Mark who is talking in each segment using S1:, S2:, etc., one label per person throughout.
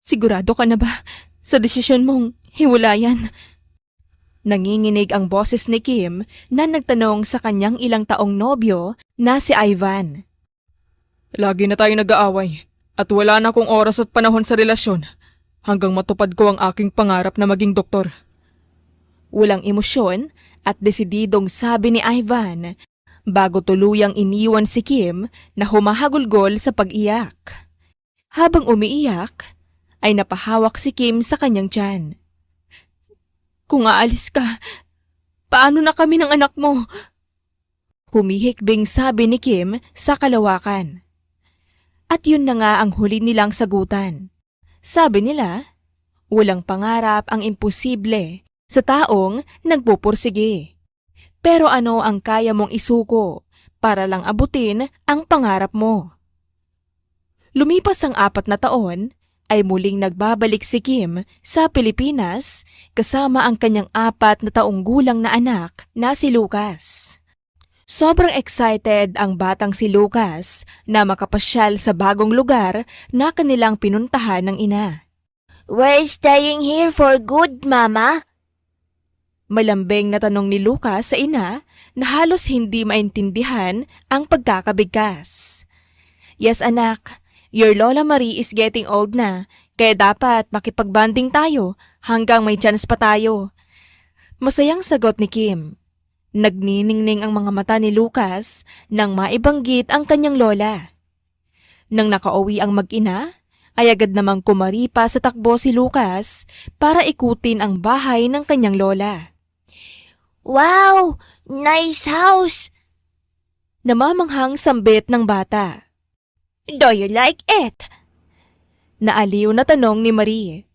S1: Sigurado ka na ba sa desisyon mong hiwalayan? Nanginginig ang boses ni Kim na nagtanong sa kanyang ilang taong nobyo na si Ivan.
S2: Lagi na tayong nag-aaway at wala na akong oras at panahon sa relasyon hanggang matupad ko ang aking pangarap na maging doktor.
S1: Walang emosyon at desididong sabi ni Ivan bago tuluyang iniwan si Kim na humahagulgol sa pag-iyak. Habang umiiyak, ay napahawak si Kim sa kanyang tiyan. Kung aalis ka, paano na kami ng anak mo? Humihikbing sabi ni Kim sa kalawakan. At yun na nga ang huli nilang sagutan. Sabi nila, walang pangarap ang imposible sa taong nagpupursige. Pero ano ang kaya mong isuko para lang abutin ang pangarap mo? Lumipas ang 4 na taon, ay muling nagbabalik si Kim sa Pilipinas kasama ang kanyang 4 na taong gulang na anak na si Lucas. Sobrang excited ang batang si Lucas na makapasyal sa bagong lugar na kanilang pinuntahan ng ina.
S3: We're staying here for good, Mama.
S1: Malambing na tanong ni Lucas sa ina na halos hindi maintindihan ang pagkakabigkas. Yes anak, your Lola Marie is getting old na, kaya dapat makipagbanding tayo hanggang may chance pa tayo. Masayang sagot ni Kim. Nagniningning ang mga mata ni Lucas nang maibanggit ang kanyang lola. Nang nakauwi ang mag-ina, ay agad namang kumaripa sa takbo si Lucas para ikutin ang bahay ng kanyang lola.
S3: Wow! Nice house!
S1: Namamanghang sambit ng bata.
S3: Do you like it?
S1: Naaliw na tanong ni Marie.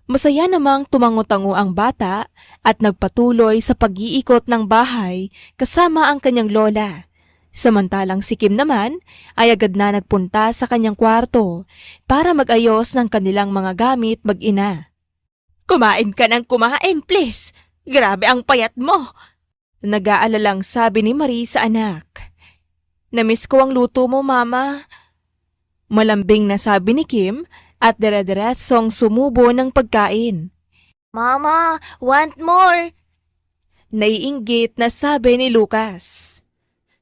S1: Masaya namang tumango-tango ang bata at nagpatuloy sa pag-iikot ng bahay kasama ang kanyang lola. Samantalang si Kim naman ay agad na nagpunta sa kanyang kwarto para mag-ayos ng kanilang mga gamit mag-ina.
S3: Kumain ka ng kumain, please. Grabe ang payat mo.
S1: Nag-aalalang sabi ni Marie sa anak. Namiss ko ang luto mo, Mama. Malambing na sabi ni Kim at dire-diretsong sumubo ng pagkain.
S3: Mama, want more?
S1: Naiinggit na sabi ni Lucas.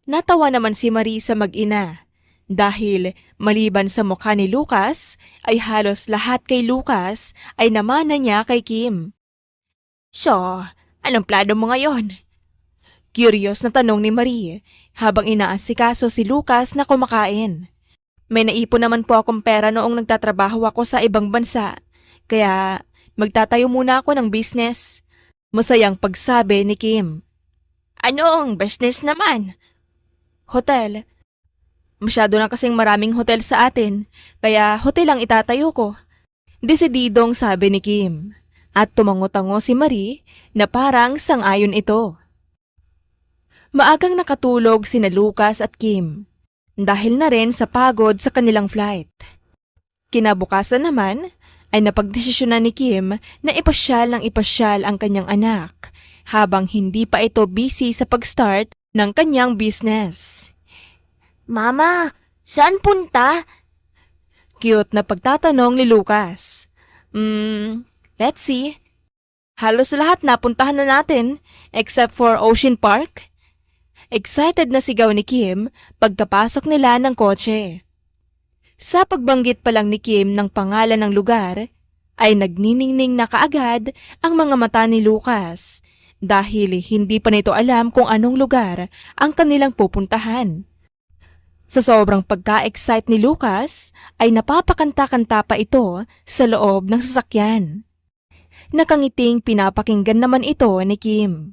S1: Natawa naman si Marie sa mag-ina dahil maliban sa mukha ni Lucas ay halos lahat kay Lucas ay namana niya kay Kim.
S3: So, anong plano mo ngayon?
S1: Curious na tanong ni Marie habang inaasikaso si Lucas na kumakain. May naipon naman po akong pera noong nagtatrabaho ako sa ibang bansa, kaya magtatayo muna ako ng business. Masayang pagsabi ni Kim.
S3: Anong business naman?
S1: Hotel. Masyado na kasing maraming hotel sa atin, kaya hotel ang itatayo ko. Desididong sabi ni Kim. At tumango-tango si Marie na parang sang-ayon ito. Maagang nakatulog sina Lucas at Kim dahil na rin sa pagod sa kanilang flight. Kinabukasan naman ay napagdesisyonan ni Kim na ipasyal ang kanyang anak habang hindi pa ito busy sa pag-start ng kanyang business.
S3: Mama, saan punta?
S1: Cute na pagtatanong ni Lucas. Let's see. Halos lahat napuntahan na natin except for Ocean Park. Excited na sigaw ni Kim pagkapasok nila ng kotse. Sa pagbanggit pa lang ni Kim ng pangalan ng lugar, ay nagniningning na kaagad ang mga mata ni Lucas dahil hindi pa nito alam kung anong lugar ang kanilang pupuntahan. Sa sobrang pagka-excite ni Lucas, ay napapakanta-kanta pa ito sa loob ng sasakyan. Nakangiting pinapakinggan naman ito ni Kim.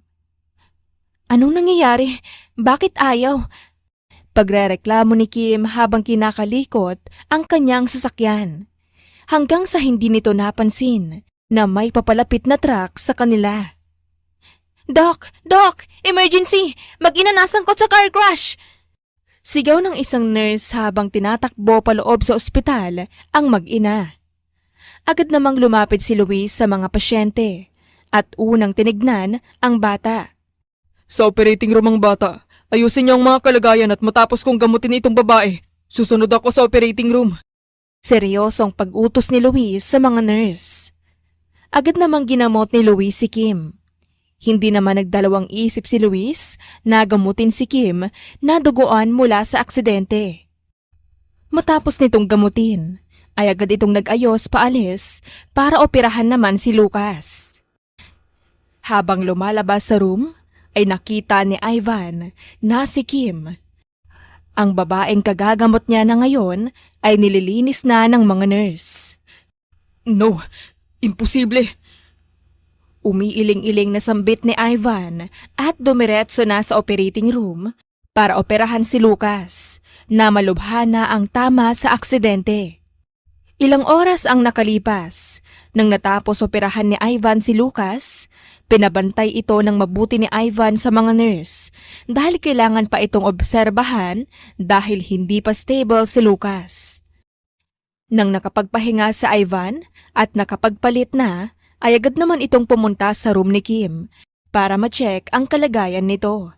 S1: Anong nangyayari? Bakit ayaw? Pagrereklamo ni Kim habang kinakalikot ang kanyang sasakyan. Hanggang sa hindi nito napansin na may papalapit na truck sa kanila. Doc! Doc! Emergency! Mag-ina nasangkot sa car crash! Sigaw ng isang nurse habang tinatakbo paloob sa ospital ang mag-ina. Agad namang lumapit si Luis sa mga pasyente at unang tinignan ang bata.
S2: Sa operating room ang bata, ayusin niyo ang mga kalagayan at matapos kong gamutin itong babae, susunod ako sa operating room.
S1: Seryosong pag-utos ni Luis sa mga nurse. Agad namang ginamot ni Luis si Kim. Hindi naman nagdalawang isip si Luis na gamutin si Kim na duguan mula sa aksidente. Matapos nitong gamutin, ay agad itong nag-ayos paalis para operahan naman si Lucas. Habang lumalabas sa room, ay nakita ni Ivan na si Kim. Ang babaeng kagagamot niya na ngayon ay nililinis na ng mga nurse.
S2: No, imposible.
S1: Umiiling-iling na sambit ni Ivan at dumiretso na sa operating room para operahan si Lucas na malubha na ang tama sa aksidente. Ilang oras ang nakalipas. Nang natapos operahan ni Ivan si Lucas, pinabantay ito ng mabuti ni Ivan sa mga nurse dahil kailangan pa itong obserbahan dahil hindi pa stable si Lucas. Nang nakapagpahinga si Ivan at nakapagpalit na, ay agad naman itong pumunta sa room ni Kim para ma-check ang kalagayan nito.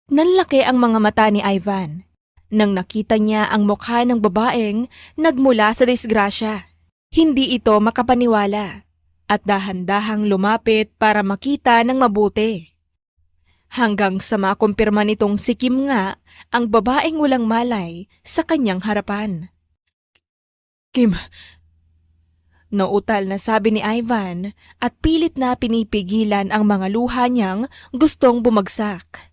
S1: Nanlaki ang mga mata ni Ivan nang nakita niya ang mukha ng babaeng nagmula sa disgrasya. Hindi ito makapaniwala at dahan-dahang lumapit para makita ng mabuti. Hanggang sa makumpirma nitong si Kim nga ang babaeng walang malay sa kanyang harapan.
S2: Kim,
S1: Nautal na sabi ni Ivan at pilit na pinipigilan ang mga luha niyang gustong bumagsak.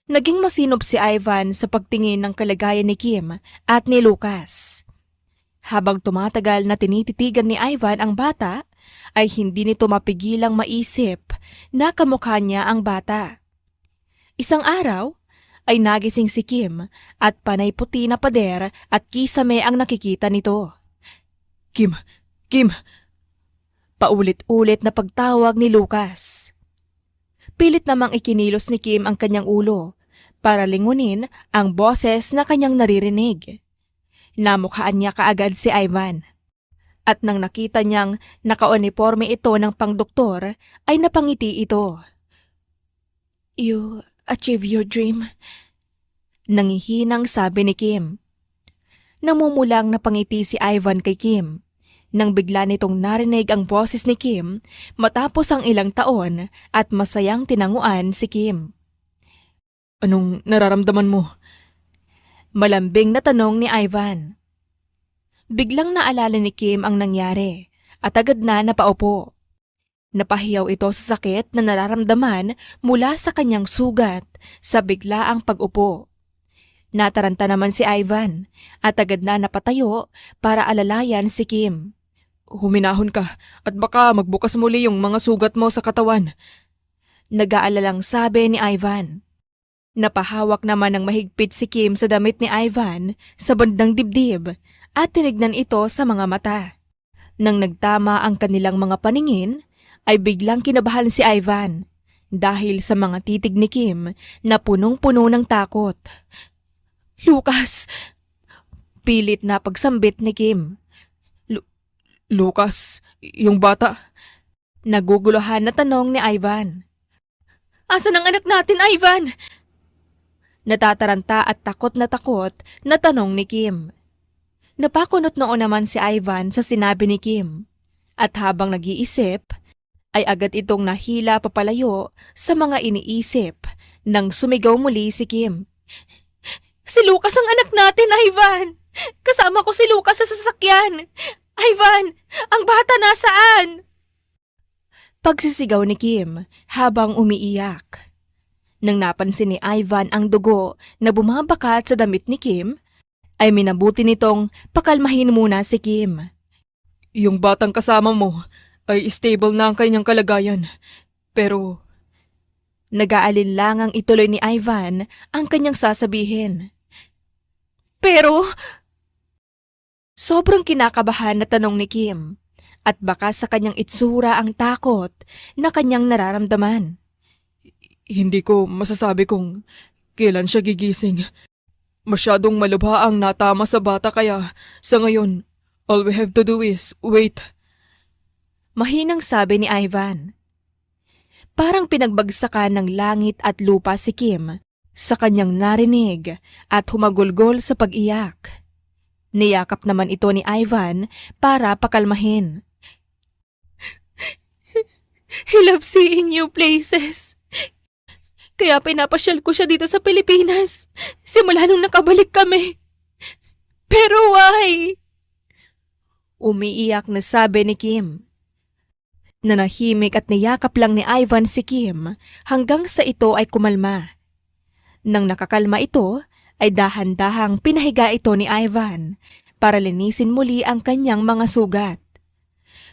S1: Naging masinop si Ivan sa pagtingin ng kalagayan ni Kim at ni Lucas. Habang tumatagal na tinititigan ni Ivan ang bata, ay hindi nito mapigilang maisip na kamukha niya ang bata. Isang araw, ay nagising si Kim at panay puti na pader at kisame ang nakikita nito.
S2: Kim, Kim.
S1: Paulit-ulit na pagtawag ni Lucas. Pilit namang ikinilos ni Kim ang kanyang ulo para lingunin ang boses na kanyang naririnig. Namukhaan niya kaagad si Ivan. At nang nakita niyang naka-uniforme ito ng pangdoktor, ay napangiti ito. "You achieve your dream?" Nangihinang sabi ni Kim. Namumulang napangiti si Ivan kay Kim. Nang bigla nitong narinig ang boses ni Kim matapos ang ilang taon at masayang tinanguan si Kim.
S2: Anong nararamdaman mo?
S1: Malambing na tanong ni Ivan. Biglang naalala ni Kim ang nangyari at agad na napaupo. Napahiyaw ito sa sakit na nararamdaman mula sa kanyang sugat sa biglaang pag-upo. Nataranta naman si Ivan at agad na napatayo para alalayan si Kim.
S2: Huminahon ka at baka magbukas muli yung mga sugat mo sa katawan.
S1: Nag-aalalang sabi ni Ivan. Napahawak naman ng mahigpit si Kim sa damit ni Ivan sa bandang dibdib at tinignan ito sa mga mata. Nang nagtama ang kanilang mga paningin, ay biglang kinabahan si Ivan dahil sa mga titig ni Kim na punong-puno ng takot. "Lucas!" Pilit na pagsambit ni Kim.
S2: Lucas, yung bata.
S1: Naguguluhan na tanong ni Ivan. "Asan ang anak natin, Ivan?" Natataranta at takot na tanong ni Kim. Napakunot noon naman si Ivan sa sinabi ni Kim. At habang nag-iisip, ay agad itong nahila papalayo sa mga iniisip nang sumigaw muli si Kim. "Si Lucas ang anak natin, Ivan! Kasama ko si Lucas sa sasakyan! Ivan, ang bata nasaan?" Pagsisigaw ni Kim habang umiiyak. Nang napansin ni Ivan ang dugo na bumabakat sa damit ni Kim, ay minabuti nitong pakalmahin muna si Kim.
S2: Yung batang kasama mo ay stable na ang kanyang kalagayan. Pero
S1: nag-aalinlangang ituloy ni Ivan ang kanyang sasabihin. "Pero..." Sobrang kinakabahan na tanong ni Kim at baka sa kanyang itsura ang takot na kanyang nararamdaman.
S2: hindi ko masasabi kung kailan siya gigising. Masyadong malubha ang natama sa bata kaya sa ngayon, all we have to do is wait.
S1: Mahinang sabi ni Ivan. Parang pinagbagsakan ng langit at lupa si Kim sa kanyang narinig at humagulgol sa pag-iyak. Niyakap naman ito ni Ivan para pakalmahin.
S3: I love seeing new places. Kaya pinapasyal ko siya dito sa Pilipinas. Simula nung nakabalik kami. Pero why?
S1: Umiiyak na sabi ni Kim. Nanahimik at niyakap lang ni Ivan si Kim hanggang sa ito ay kumalma. Nang nakakalma ito, ay dahan-dahang pinahiga ito ni Ivan para linisin muli ang kanyang mga sugat.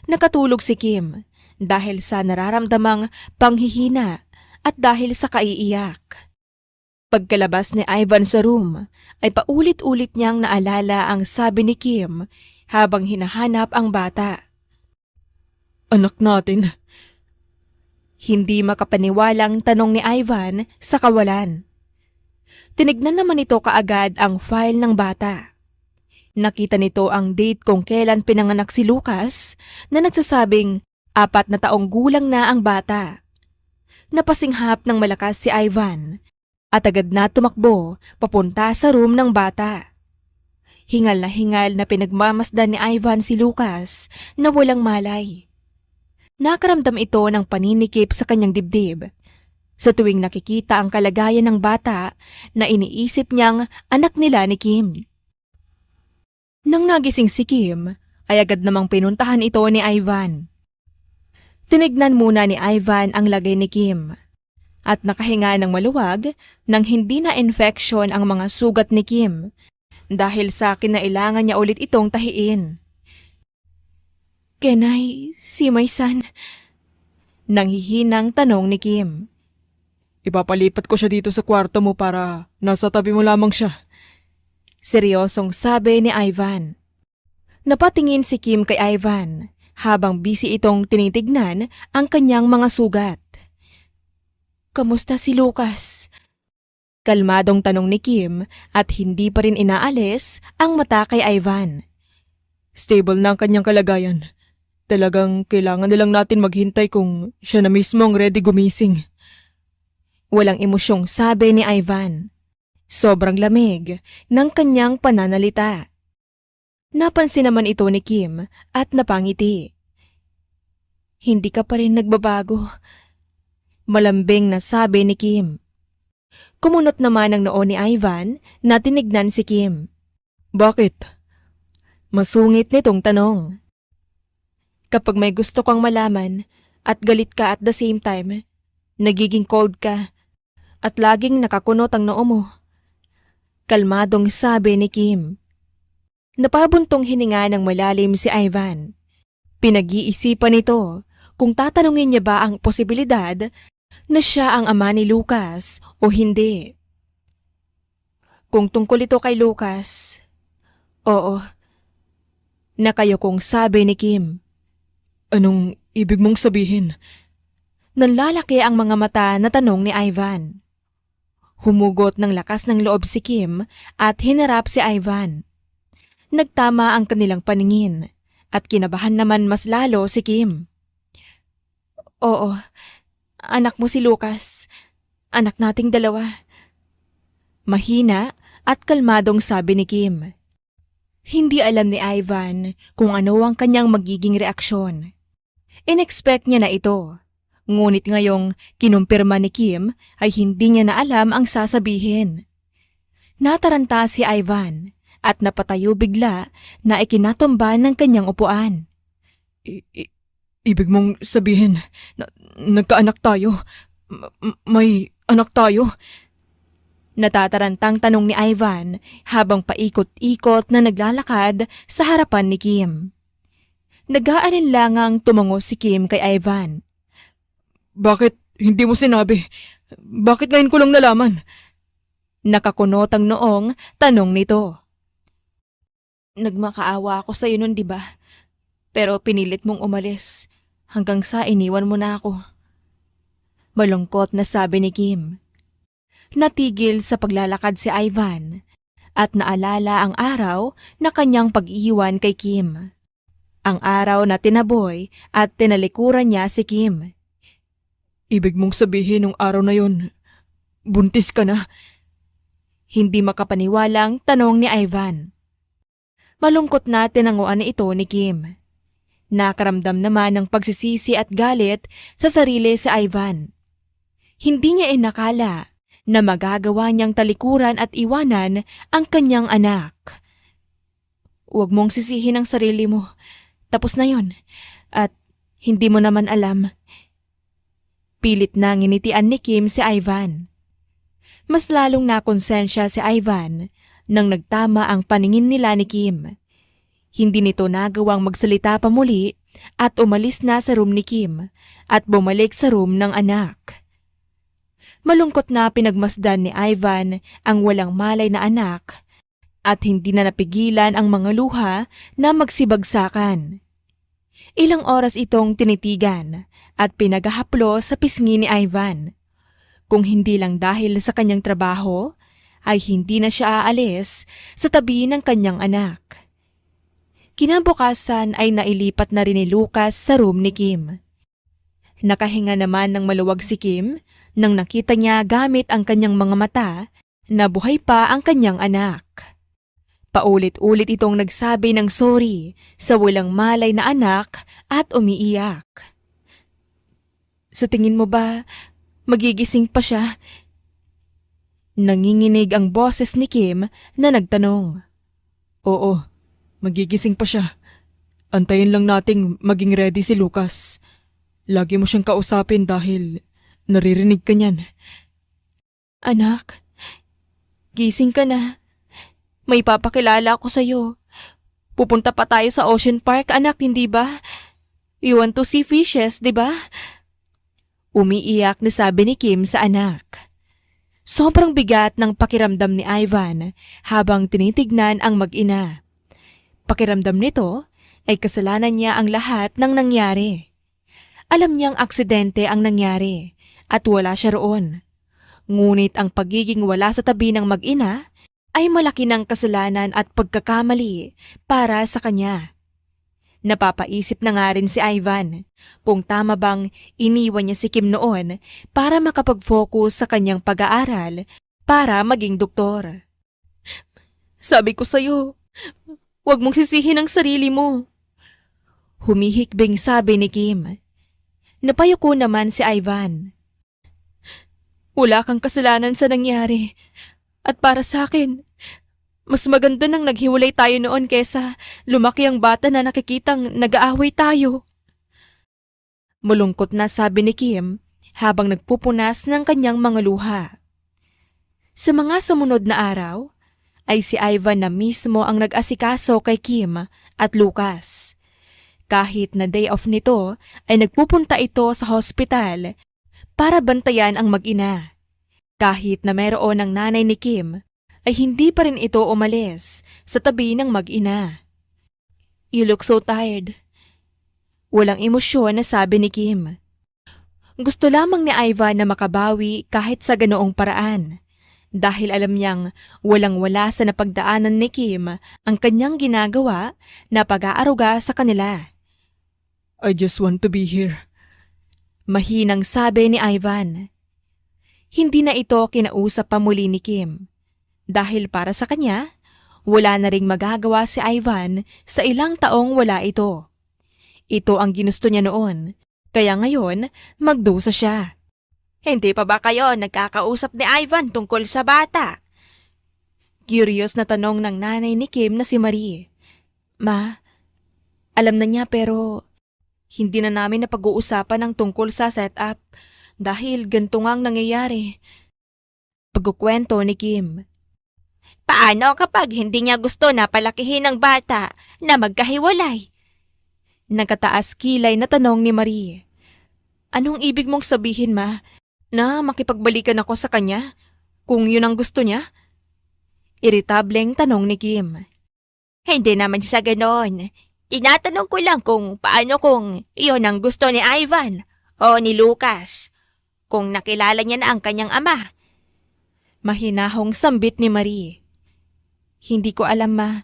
S1: Nakatulog si Kim dahil sa nararamdamang panghihina at dahil sa kaiiyak. Pagkalabas ni Ivan sa room, ay paulit-ulit niyang naalala ang sabi ni Kim habang hinahanap ang bata.
S2: Anak natin.
S1: Hindi makapaniwalang tanong ni Ivan sa kawalan. Tinignan naman ito kaagad ang file ng bata. Nakita nito ang date kung kailan pinanganak si Lucas na nagsasabing 4 na taong gulang na ang bata. Napasinghap ng malakas si Ivan at agad na tumakbo papunta sa room ng bata. Hingal na pinagmamasdan ni Ivan si Lucas na walang malay. Nakaramdam ito ng paninikip sa kanyang dibdib. Sa tuwing nakikita ang kalagayan ng bata na iniisip niyang anak nila ni Kim. Nang nagising si Kim, ay agad namang pinuntahan ito ni Ivan. Tinignan muna ni Ivan ang lagay ni Kim at nakahinga ng maluwag nang hindi na infection ang mga sugat ni Kim dahil sa kinailangan niya ulit itong tahiin.
S3: Can I see my son?
S1: Nanghihinang tanong ni Kim.
S2: Ipapalipat ko siya dito sa kwarto mo para nasa tabi mo lamang siya.
S1: Seryosong sabi ni Ivan. Napatingin si Kim kay Ivan habang busy itong tinitignan ang kanyang mga sugat.
S3: Kamusta si Lucas?
S1: Kalmadong tanong ni Kim at hindi pa rin inaalis ang mata kay Ivan.
S2: Stable na ang kanyang kalagayan. Talagang kailangan na lang natin maghintay kung siya na mismo ang ready gumising.
S1: Walang emosyong sabi ni Ivan. Sobrang lamig ng kanyang pananalita. Napansin naman ito ni Kim at napangiti.
S3: Hindi ka pa rin nagbabago.
S1: Malambing na sabi ni Kim. Kumunot naman ang noo ni Ivan na tinignan si Kim.
S2: Bakit?
S1: Masungit nitong tanong. Kapag may gusto kang malaman at galit ka at the same time, nagiging cold ka at laging nakakunot ang noo mo. Kalmadong sabi ni Kim. Napabuntong hininga ng malalim si Ivan. Pinag-iisipan nito kung tatanungin niya ba ang posibilidad na siya ang ama ni Lucas o hindi. Kung tungkol ito kay Lucas, oo. Nakayokong sabi ni Kim.
S2: Anong ibig mong sabihin?
S1: Nanlalaki ang mga mata na tanong ni Ivan. Humugot ng lakas ng loob si Kim at hinarap si Ivan. Nagtama ang kanilang paningin at kinabahan naman mas lalo si Kim.
S3: Oo, anak mo si Lucas. Anak nating dalawa.
S1: Mahina at kalmadong sabi ni Kim. Hindi alam ni Ivan kung ano ang kanyang magiging reaksyon. Inexpect niya na ito. Ngunit ngayong kinumpirma ni Kim ay hindi niya na alam ang sasabihin. Nataranta si Ivan at napatayo bigla na ikinatumba ng kanyang upuan.
S2: Ibig mong sabihin na nagkaanak tayo? May anak tayo?
S1: Natatarantang tanong ni Ivan habang paikot-ikot na naglalakad sa harapan ni Kim. Nag-aalinlangang tumango si Kim kay Ivan.
S2: Bakit hindi mo sinabi? Bakit ngayon ko lang nalaman?
S1: Nakakunot ang noong tanong nito.
S3: Nagmakaawa ako sa'yo nun, di ba? Pero pinilit mong umalis hanggang sa iniwan mo na ako.
S1: Malungkot na sabi ni Kim. Natigil sa paglalakad si Ivan at naalala ang araw na kanyang pag-iwan kay Kim. Ang araw na tinaboy at tinalikuran niya si Kim.
S2: Ibig mong sabihin nung araw na yon, buntis ka na?
S1: Hindi makapaniwalang tanong ni Ivan. Malungkot na tinanguan ito ni Kim. Nakaramdam naman ng pagsisisi at galit sa sarili si Ivan. Hindi niya inakala na magagawa niyang talikuran at iwanan ang kanyang anak. Huwag mong sisihin ang sarili mo. Tapos na yon. At hindi mo naman alam. Pilit na nginitian ni Kim si Ivan. Mas lalong nakonsensya si Ivan nang nagtama ang paningin nila ni Kim. Hindi nito nagawang magsalita pa muli at umalis na sa room ni Kim at bumalik sa room ng anak. Malungkot na pinagmasdan ni Ivan ang walang malay na anak at hindi na napigilan ang mga luha na magsibagsakan. Ilang oras itong tinitigan at pinaghahaplo sa pisngi ni Ivan. Kung hindi lang dahil sa kanyang trabaho, ay hindi na siya aalis sa tabi ng kanyang anak. Kinabukasan ay nailipat na rin ni Lucas sa room ni Kim. Nakahinga naman ng maluwag si Kim nang nakita niya gamit ang kanyang mga mata na buhay pa ang kanyang anak. Paulit-ulit itong nagsabi ng sorry sa walang malay na anak at umiiyak. Sa tingin mo ba, magigising pa siya? Nanginginig ang boses ni Kim na nagtanong.
S2: Oo, magigising pa siya. Antayin lang nating maging ready si Lucas. Lagi mo siyang kausapin dahil naririnig ka niyan.
S1: Anak, gising ka na. May papakilala ako sa'yo. Pupunta pa tayo sa Ocean Park, anak, hindi ba? You want to see fishes, di ba? Umiiyak na sabi ni Kim sa anak. Sobrang bigat ng pakiramdam ni Ivan habang tinitignan ang mag-ina. Pakiramdam nito ay kasalanan niya ang lahat ng nangyari. Alam niyang aksidente ang nangyari at wala siya roon. Ngunit ang pagiging wala sa tabi ng mag-ina ay malaki ng kasalanan at pagkakamali para sa kanya. Napapaisip na nga rin si Ivan kung tama bang iniwan niya si Kim noon para makapag-focus sa kanyang pag-aaral para maging doktor. Sabi ko sa'yo, huwag mong sisihin ang sarili mo. Humihikbing sabi ni Kim. Napayuko naman si Ivan. Wala kang kasalanan sa nangyari. At para sa akin, mas maganda nang naghiwalay tayo noon kesa lumaki ang bata na nakikitang nag-aaway tayo. Malungkot na sabi ni Kim habang nagpupunas ng kanyang mga luha. Sa mga sumunod na araw, ay si Ivan na mismo ang nag-asikaso kay Kim at Lucas. Kahit na day off nito ay nagpupunta ito sa hospital para bantayan ang mag-ina. Kahit na mayroon ang nanay ni Kim, ay hindi pa rin ito umalis sa tabi ng mag-ina. You look so tired. Walang emosyon na sabi ni Kim. Gusto lamang ni Ivan na makabawi kahit sa ganoong paraan. Dahil alam niyang walang-wala sa napagdaanan ni Kim ang kanyang ginagawa na pag-aaruga sa kanila.
S2: I just want to be here.
S1: Mahinang sabi ni Ivan. Hindi na ito kinausap pa muli ni Kim. Dahil para sa kanya, wala na ring magagawa si Ivan sa ilang taong wala ito. Ito ang ginusto niya noon, kaya ngayon magdusa siya. Hindi pa ba kayo nagkakausap ni Ivan tungkol sa bata? Curious na tanong ng nanay ni Kim na si Marie. Ma, alam na niya pero hindi na namin napag-uusapan ang tungkol sa setup dahil ganito ngang nangyayari. Pagkukwento ni Kim. Paano kapag hindi niya gusto na palakihin ng bata na magkahiwalay? Nagkataas kilay na tanong ni Marie. Anong ibig mong sabihin, ma? Na makipagbalikan ako sa kanya? Kung yun ang gusto niya? Iritableng tanong ni Kim. Hindi naman sa ganoon. Tinatanong ko lang kung paano kung iyon ang gusto ni Ivan o ni Lucas. Kung nakilala niya na ang kanyang ama. Mahinahong sambit ni Marie. Hindi ko alam, ma.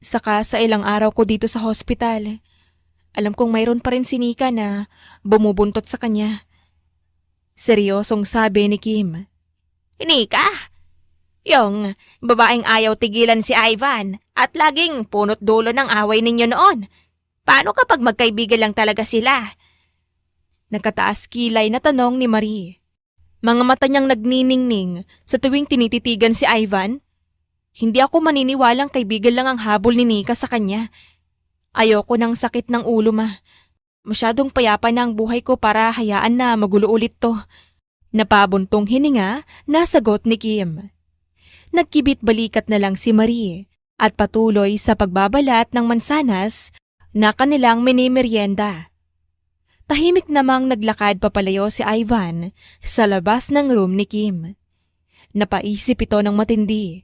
S1: Saka sa ilang araw ko dito sa hospital, alam kong mayroon pa rin si Nika na bumubuntot sa kanya. Seryosong sabi ni Kim. Nika? Yung babaeng ayaw tigilan si Ivan at laging punot dulo ng away ninyo noon. Paano kapag magkaibigan lang talaga sila? Nakataas kilay na tanong ni Marie. Mga mata niyang nagniningning sa tuwing tinititigan si Ivan. Hindi ako maniniwalang kaibigan lang ang habol ni Nika sa kanya. Ayoko ng sakit ng ulo, ma. Masyadong payapa na ang buhay ko para hayaan na magulo ulit to. Napabuntong hininga, nasagot ni Kim. Nagkibit balikat na lang si Marie at patuloy sa pagbabalat ng mansanas na kanilang minimeryenda. Tahimik namang naglakad papalayo si Ivan sa labas ng room ni Kim. Napaisip ito ng matindi.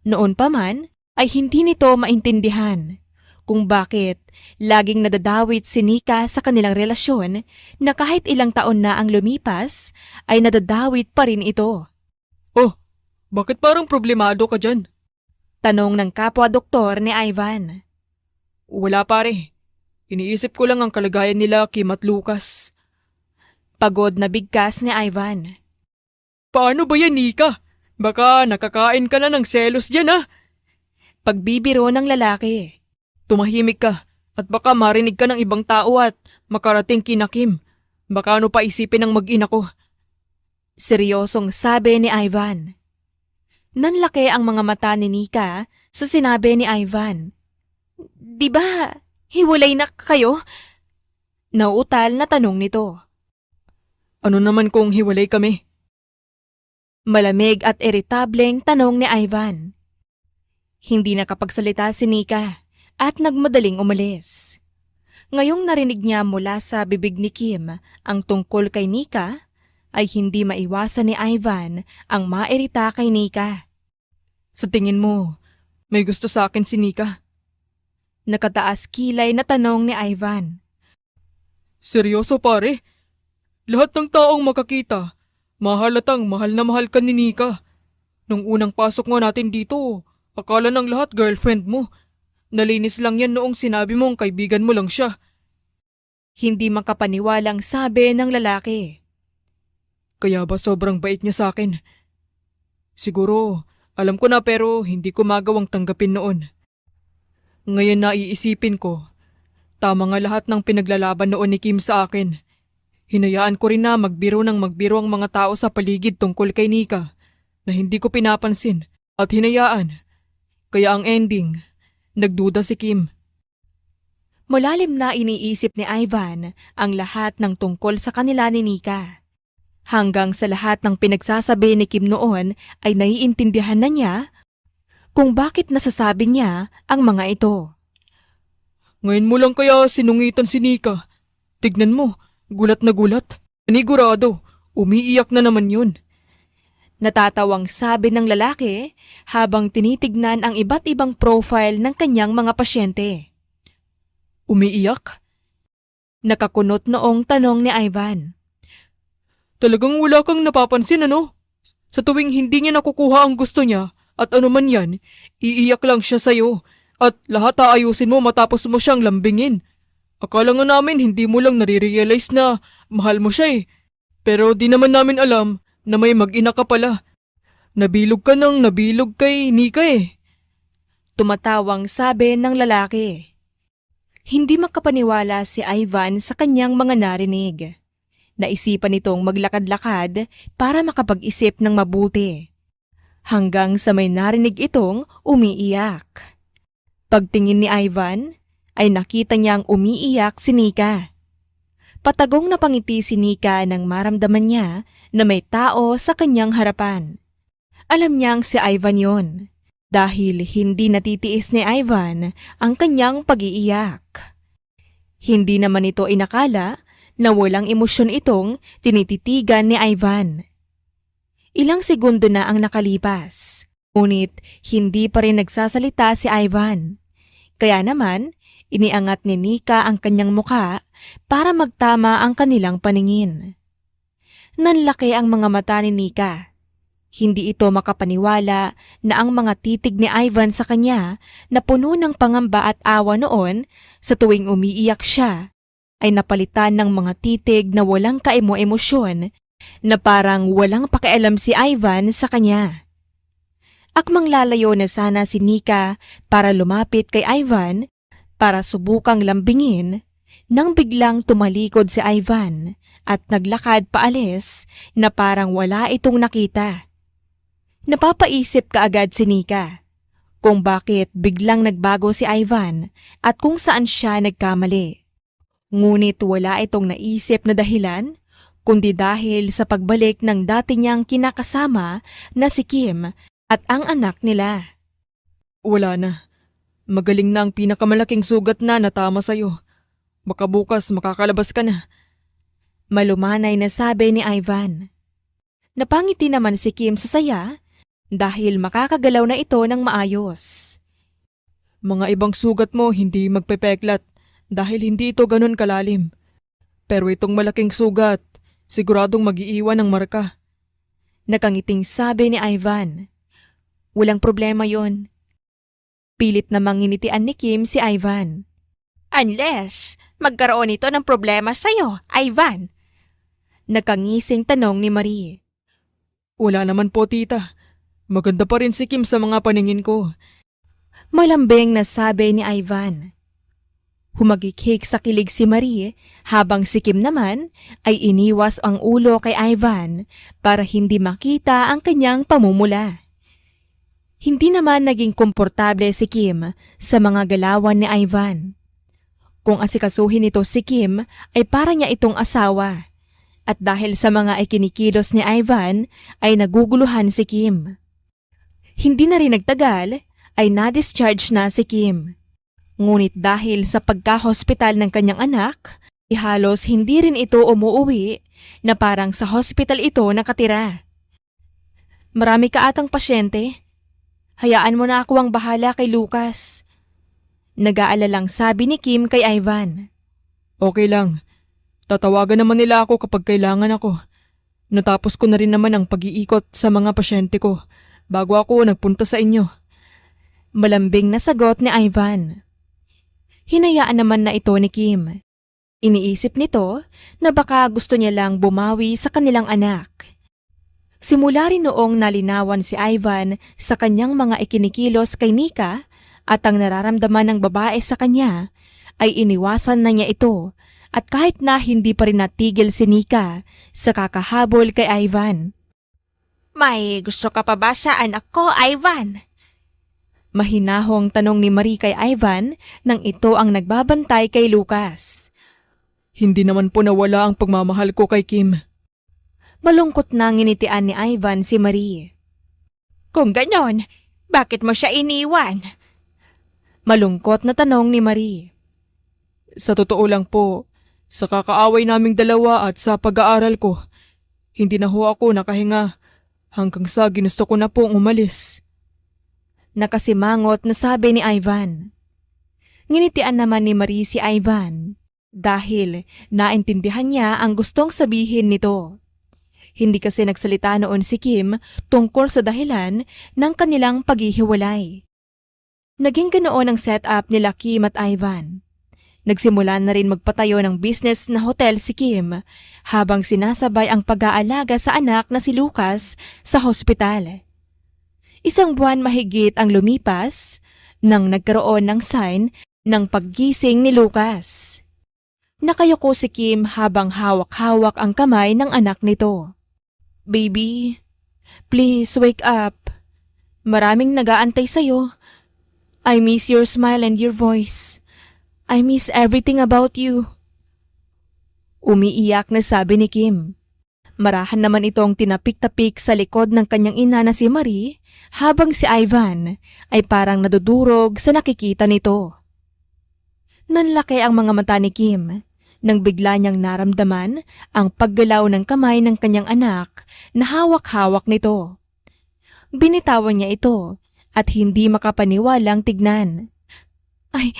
S1: Noon pa man ay hindi nito maintindihan kung bakit laging nadadawit si Nika sa kanilang relasyon na kahit ilang taon na ang lumipas ay nadadawit pa rin ito.
S2: Oh, bakit parang problemado ka dyan?
S1: Tanong ng kapwa-doktor ni Ivan.
S2: Wala pare. Iniisip ko lang ang kalagayan nila Kim at Lucas.
S1: Pagod na bigkas ni Ivan.
S2: Paano ba yan, Nika? Baka nakakain ka na ng selos dyan, ha?
S1: Pagbibiro ng lalaki.
S2: Tumahimik ka at baka marinig ka ng ibang tao at makarating kina Kim. Baka ano pa isipin ng mag-ina ko.
S1: Seryosong sabi ni Ivan. Nanlaki ang mga mata ni Nika sa sinabi ni Ivan. Di ba hiwalay na kayo? Nauutal na tanong nito.
S2: Ano naman kung hiwalay kami?
S1: Malamig at iritableng tanong ni Ivan. Hindi nakapagsalita si Nika at nagmadaling umalis. Ngayong narinig niya mula sa bibig ni Kim ang tungkol kay Nika, ay hindi maiwasan ni Ivan ang mairita kay Nika.
S2: Sa tingin mo, may gusto sa akin si Nika?
S1: Nakataas kilay na tanong ni Ivan.
S2: Seryoso pare? Lahat ng taong makakita, mahalatang mahal na mahal ka ni Nika. Nung unang pasok nga natin dito, akala ng lahat girlfriend mo. Nalinis lang yan noong sinabi mong kaibigan mo lang siya.
S1: Hindi makapaniwalang sabi ng lalaki.
S2: Kaya ba sobrang bait niya sa akin? Siguro, alam ko na pero hindi ko magawang tanggapin noon. Ngayon na iisipin ko, tama nga lahat ng pinaglalaban noon ni Kim sa akin. Hinayaan ko rin na magbiro ang mga tao sa paligid tungkol kay Nika na hindi ko pinapansin at hinayaan. Kaya ang ending, nagduda si Kim.
S1: Malalim na iniisip ni Ivan ang lahat ng tungkol sa kanila ni Nika. Hanggang sa lahat ng pinagsasabi ni Kim noon ay naiintindihan na niya kung bakit nasasabi niya ang mga ito.
S2: Ngayon mo lang kaya sinungitan si Nika. Tignan mo, gulat na gulat. Panigurado, umiiyak na naman yun.
S1: Natatawang sabi ng lalaki habang tinitignan ang iba't ibang profile ng kanyang mga pasyente.
S2: Umiiyak?
S1: Nakakunot noong tanong ni Ivan.
S2: Talagang wala kang napapansin ano? Sa tuwing hindi niya nakukuha ang gusto niya at ano man yan, iiyak lang siya sa'yo at lahat aayusin mo matapos mo siyang lambingin. Akala nga namin hindi mo lang nare-realize na mahal mo siya eh. Pero di naman namin alam na may mag-ina ka pala. Nabilog ka ng nabilog kay Nika eh.
S1: Tumatawang sabi ng lalaki. Hindi makapaniwala si Ivan sa kanyang mga narinig. Naisipan nitong maglakad-lakad para makapag-isip ng mabuti. Hanggang sa may narinig itong umiiyak. Pagtingin ni Ivan, ay nakita niyang umiiyak si Nika. Patagong napangiti si Nika nang maramdaman niya na may tao sa kanyang harapan. Alam niyang si Ivan yon, dahil hindi natitiis ni Ivan ang kanyang pag-iiyak. Hindi naman ito inakala na walang emosyon itong tinititigan ni Ivan. Ilang segundo na ang nakalipas, ngunit hindi pa rin nagsasalita si Ivan. Kaya naman, iniangat ni Nika ang kanyang muka para magtama ang kanilang paningin. Nanlaki ang mga mata ni Nika. Hindi ito makapaniwala na ang mga titig ni Ivan sa kanya na puno ng pangamba at awa noon sa tuwing umiiyak siya ay napalitan ng mga titig na walang kaemo-emosyon na parang walang pakialam si Ivan sa kanya. Akmang lalayo na sana si Nika para lumapit kay Ivan para subukang lambingin nang biglang tumalikod si Ivan at naglakad paalis na parang wala itong nakita. Napapaisip kaagad si Nika kung bakit biglang nagbago si Ivan at kung saan siya nagkamali. Ngunit wala itong naisip na dahilan kundi dahil sa pagbalik ng dati niyang kinakasama na si Kim at ang anak nila.
S2: Wala na. Magaling na ang pinakamalaking sugat na natama sa'yo. Baka bukas makakalabas ka na.
S1: Malumanay na sabi ni Ivan. Napangiti naman si Kim sa saya dahil makakagalaw na ito ng maayos.
S2: Mga ibang sugat mo hindi magpepeklat dahil hindi ito ganun kalalim. Pero itong malaking sugat, siguradong mag-iiwan ng marka.
S1: Nakangiting sabi ni Ivan. Walang problema yon. Pilit namang nginitian ni Kim si Ivan. Unless magkaroon ito ng problema sa'yo, Ivan. Nakangising tanong ni Marie.
S2: Wala naman po, tita. Maganda pa rin si Kim sa mga paningin ko.
S1: Malambing na sabi ni Ivan. Humagikik sa kilig si Marie habang si Kim naman ay iniwas ang ulo kay Ivan para hindi makita ang kanyang pamumula. Hindi naman naging komportable si Kim sa mga galawan ni Ivan. Kung asikasuhin nito si Kim ay para niya itong asawa at dahil sa mga ikinikilos ni Ivan ay naguguluhan si Kim. Hindi na rin nagtagal ay na-discharge na si Kim. Ngunit dahil sa pagka-hospital ng kanyang anak, halos hindi rin ito umuuwi na parang sa hospital ito nakatira. Marami ka atang pasyente. Hayaan mo na ako ang bahala kay Lucas. Nag-aalalang sabi ni Kim kay Ivan.
S2: Okay lang. Tatawagan naman nila ako kapag kailangan ako. Natapos ko na rin naman ang pag-iikot sa mga pasyente ko bago ako nagpunta sa inyo.
S1: Malambing na sagot ni Ivan. Hinayaan naman na ito ni Kim. Iniisip nito na baka gusto niya lang bumawi sa kanilang anak. Simula rin noong nalinawan si Ivan sa kanyang mga ikinikilos kay Nika at ang nararamdaman ng babae sa kanya ay iniwasan na niya ito at kahit na hindi pa rin natigil si Nika sa kakahabol kay Ivan. May gusto ka pa ba sa anak ko, Ivan? Mahinahong tanong ni Marie kay Ivan nang ito ang nagbabantay kay Lucas.
S2: Hindi naman po nawala ang pagmamahal ko kay Kim.
S1: Malungkot na nginitian ni Ivan si Marie. Kung ganon, bakit mo siya iniwan? Malungkot na tanong ni Marie.
S2: Sa totoo lang po, sa kakaaway naming dalawa at sa pag-aaral ko, hindi na ho ako nakahinga hanggang sa ginusto ko na pong umalis.
S1: Nakasimangot na sabi ni Ivan. Nginitian naman ni Marie si Ivan dahil naintindihan niya ang gustong sabihin nito. Hindi kasi nagsalita noon si Kim tungkol sa dahilan ng kanilang paghihiwalay. Naging ganoon ang setup nila Kim at Ivan. Nagsimula na rin magpatayo ng business na hotel si Kim habang sinasabay ang pag-aalaga sa anak na si Lucas sa hospital. Isang buwan mahigit ang lumipas nang nagkaroon ng sign ng paggising ni Lucas. Nakayuko si Kim habang hawak-hawak ang kamay ng anak nito. Baby, please wake up. Maraming nag-aantay sa'yo. I miss your smile and your voice. I miss everything about you. Umiiyak na sabi ni Kim. Marahan naman itong tinapik-tapik sa likod ng kanyang ina na si Marie habang si Ivan ay parang nadudurog sa nakikita nito. Nanlaki ang mga mata ni Kim nang bigla niyang naramdaman ang paggalaw ng kamay ng kanyang anak na hawak-hawak nito. Binitawan niya ito at hindi makapaniwalang tignan. Ay,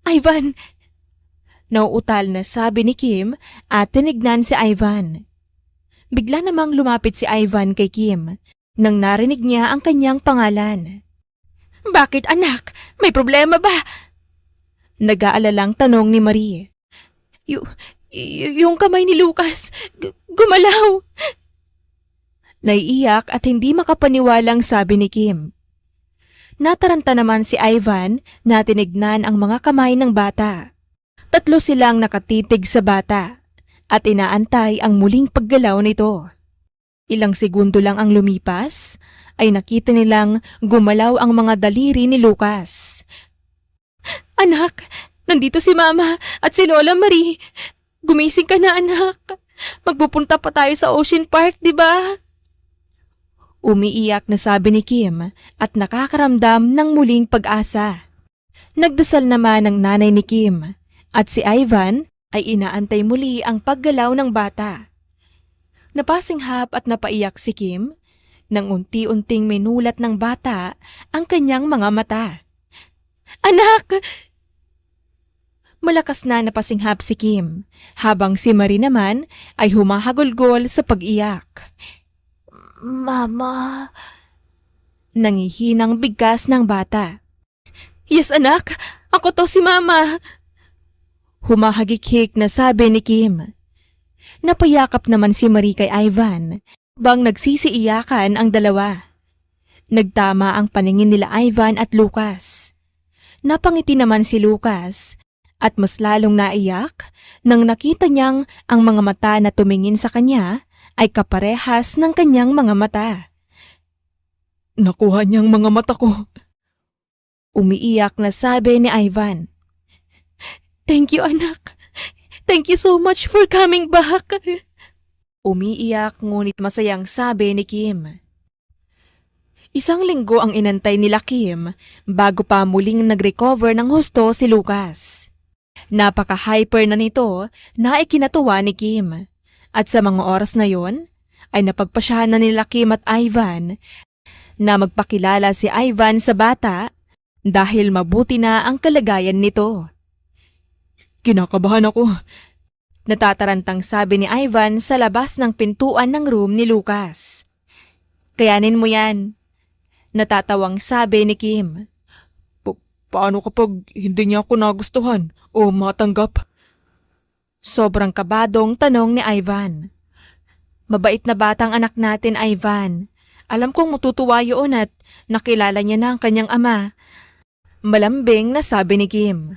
S1: Ivan! Nauutal na sabi ni Kim at tinignan si Ivan. Bigla namang lumapit si Ivan kay Kim nang narinig niya ang kanyang pangalan. Bakit anak? May problema ba? Nag-aalalang tanong ni Marie. Yung kamay ni Lucas, gumalaw. Naiiyak at hindi makapaniwalang sabi ni Kim. Nataranta naman si Ivan na tinignan ang mga kamay ng bata. 3 silang nakatitig sa bata at inaantay ang muling paggalaw nito. Ilang segundo lang ang lumipas ay nakita nilang gumalaw ang mga daliri ni Lucas. Anak, nandito si Mama at si Lola Marie. Gumising ka na, anak. Magpupunta pa tayo sa Ocean Park, di ba? Umiiyak na sabi ni Kim at nakakaramdam ng muling pag-asa. Nagdasal naman ang nanay ni Kim at si Ivan ay inaantay muli ang paggalaw ng bata. Napasinghap at napaiyak si Kim nang unti-unting minulat ng bata ang kanyang mga mata. Anak! Malakas na napasinghap si Kim habang si Marie naman ay humahagulgol sa pag-iyak. Mama. Nangihinang bigkas ng bata. Yes, anak. Ako to si Mama. Humahagikik na sabi ni Kim. Napayakap naman si Marie kay Ivan bang nagsisiiyakan ang dalawa. Nagtama ang paningin nila Ivan at Lucas. Napangiti naman si Lucas at mas lalong naiyak nang nakita niyang ang mga mata na tumingin sa kanya ay kaparehas ng kanyang mga mata.
S2: Nakuha niyang mga mata ko.
S1: Umiiyak na sabi ni Ivan. Thank you, anak. Thank you so much for coming back. Umiiyak ngunit masayang sabi ni Kim. 1 linggo ang inantay nila Kim bago pa muling nag-recover ng husto si Lucas. Napaka-hyper na nito na ikinatuwa ni Kim. At sa mga oras na yon, ay napagpasyahan na nila Kim at Ivan na magpakilala si Ivan sa bata dahil mabuti na ang kalagayan nito.
S2: Kinakabahan ako.
S1: Natatarantang sabi ni Ivan sa labas ng pintuan ng room ni Lucas. Kayanin mo yan. Natatawang sabi ni Kim.
S2: Paano kapag hindi niya ako nagustuhan o matanggap?
S1: Sobrang kabadong tanong ni Ivan. Mabait na batang anak natin, Ivan. Alam kong matutuwa yun at nakilala niya na ang kanyang ama. Malambing na sabi ni Kim.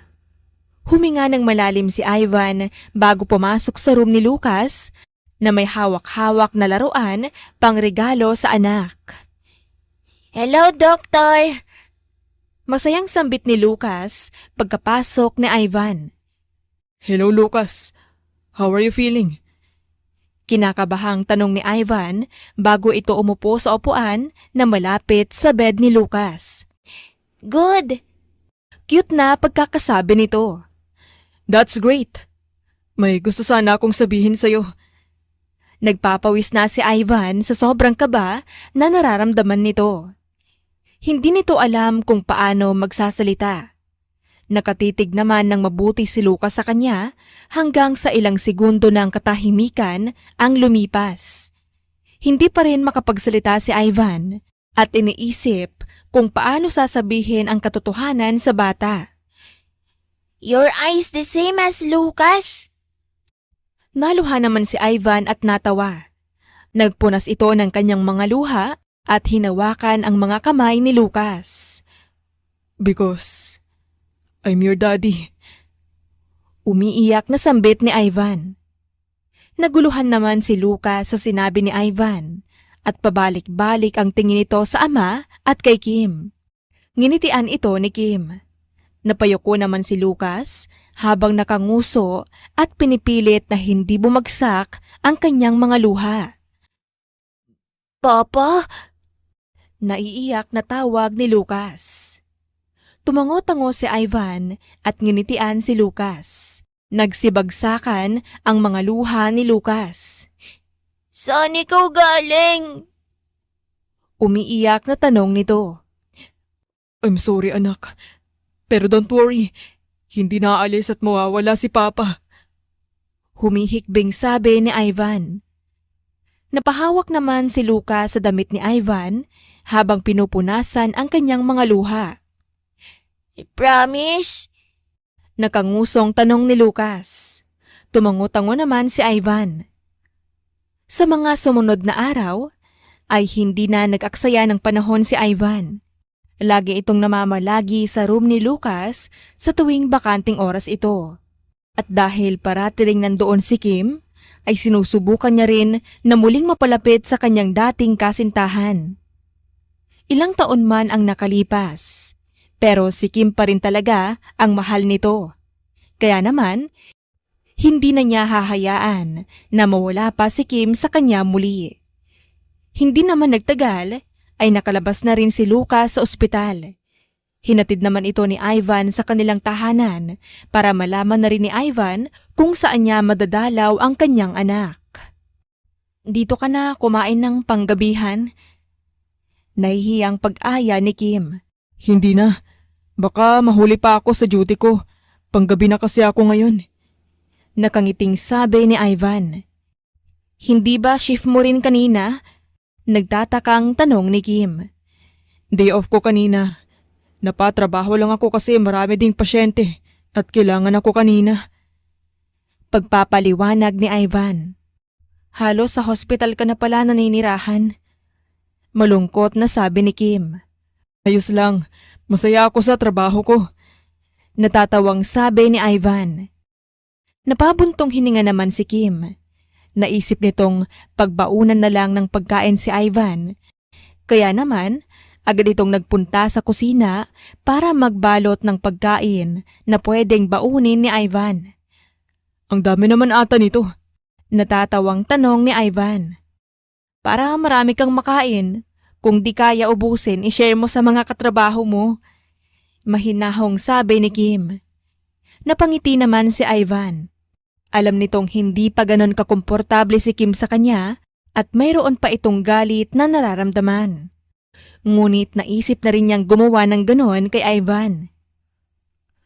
S1: Huminga ng malalim si Ivan bago pumasok sa room ni Lucas na may hawak-hawak na laruan pang regalo sa anak. Hello, Doctor! Masayang sambit ni Lucas pagkapasok ni Ivan.
S2: Hello, Lucas. How are you feeling?
S1: Kinakabahang tanong ni Ivan bago ito umupo sa upuan na malapit sa bed ni Lucas. Good! Cute na pagkakasabi nito.
S2: That's great. May gusto sana akong sabihin sa'yo.
S1: Nagpapawis na si Ivan sa sobrang kaba na nararamdaman nito. Hindi nito alam kung paano magsasalita. Nakatitig naman ng mabuti si Lucas sa kanya hanggang sa ilang segundo ng katahimikan ang lumipas. Hindi pa rin makapagsalita si Ivan at iniisip kung paano sasabihin ang katotohanan sa bata. Your eyes the same as Lucas? Naluha naman si Ivan at natawa. Nagpunas ito ng kanyang mga luha at hinawakan ang mga kamay ni Lucas.
S2: Because I'm your daddy.
S1: Umiiyak na sambit ni Ivan. Naguluhan naman si Lucas sa sinabi ni Ivan at pabalik-balik ang tingin nito sa ama at kay Kim. Nginitian ito ni Kim. Napayuko naman si Lucas habang nakanguso at pinipilit na hindi bumagsak ang kanyang mga luha. Papa? Naiiyak na tawag ni Lucas. Tumango-tango si Ivan at nginitian si Lucas. Nagsibagsakan ang mga luha ni Lucas. Saan ikaw galing? Umiiyak na tanong nito.
S2: I'm sorry, anak. Pero don't worry. Hindi naaalis at mawawala si Papa.
S1: Humihikbing sabi ni Ivan. Napahawak naman si Lucas sa damit ni Ivan habang pinupunasan ang kanyang mga luha. Promise? Nakangusong tanong ni Lucas. Tumango-tango naman si Ivan. Sa mga sumunod na araw, ay hindi na nag-aksaya ng panahon si Ivan. Lagi itong namamalagi sa room ni Lucas sa tuwing bakanting oras ito. At dahil parati ring nandoon si Kim, ay sinusubukan niya rin na muling mapalapit sa kanyang dating kasintahan. Ilang taon man ang nakalipas, pero si Kim pa rin talaga ang mahal nito. Kaya naman, hindi na niya hahayaan na mawala pa si Kim sa kanya muli. Hindi naman nagtagal ay nakalabas na rin si Lucas sa ospital. Hinatid naman ito ni Ivan sa kanilang tahanan para malaman na rin ni Ivan kung saan niya madadalaw ang kanyang anak. Dito ka na kumain ng panggabihan? Nahihiyang pag-aya ni Kim.
S2: Hindi na. Baka mahuli pa ako sa duty ko. Panggabi na kasi ako ngayon.
S1: Nakangiting sabi ni Ivan. Hindi ba shift mo rin kanina? Nagtatakang tanong ni Kim.
S2: Day off ko kanina. Napatrabaho lang ako kasi marami ding pasyente at kailangan ako kanina.
S1: Pagpapaliwanag ni Ivan. Halos sa hospital ka na pala naninirahan. Malungkot na sabi ni Kim.
S2: Ayos lang. Masaya ako sa trabaho ko.
S1: Natatawang sabi ni Ivan. Napabuntong hininga naman si Kim. Naisip nitong pagbaunan na lang ng pagkain si Ivan. Kaya naman, agad itong nagpunta sa kusina para magbalot ng pagkain na pwedeng baunin ni Ivan.
S2: Ang dami naman ata nito.
S1: Natatawang tanong ni Ivan. Para marami kang makain, kung di kaya ubusin, ishare mo sa mga katrabaho mo. Mahinahong sabi ni Kim. Napangiti naman si Ivan. Alam nitong hindi pa ganon kakomportable si Kim sa kanya at mayroon pa itong galit na nararamdaman. Ngunit naisip na rin niyang gumawa ng ganon kay Ivan.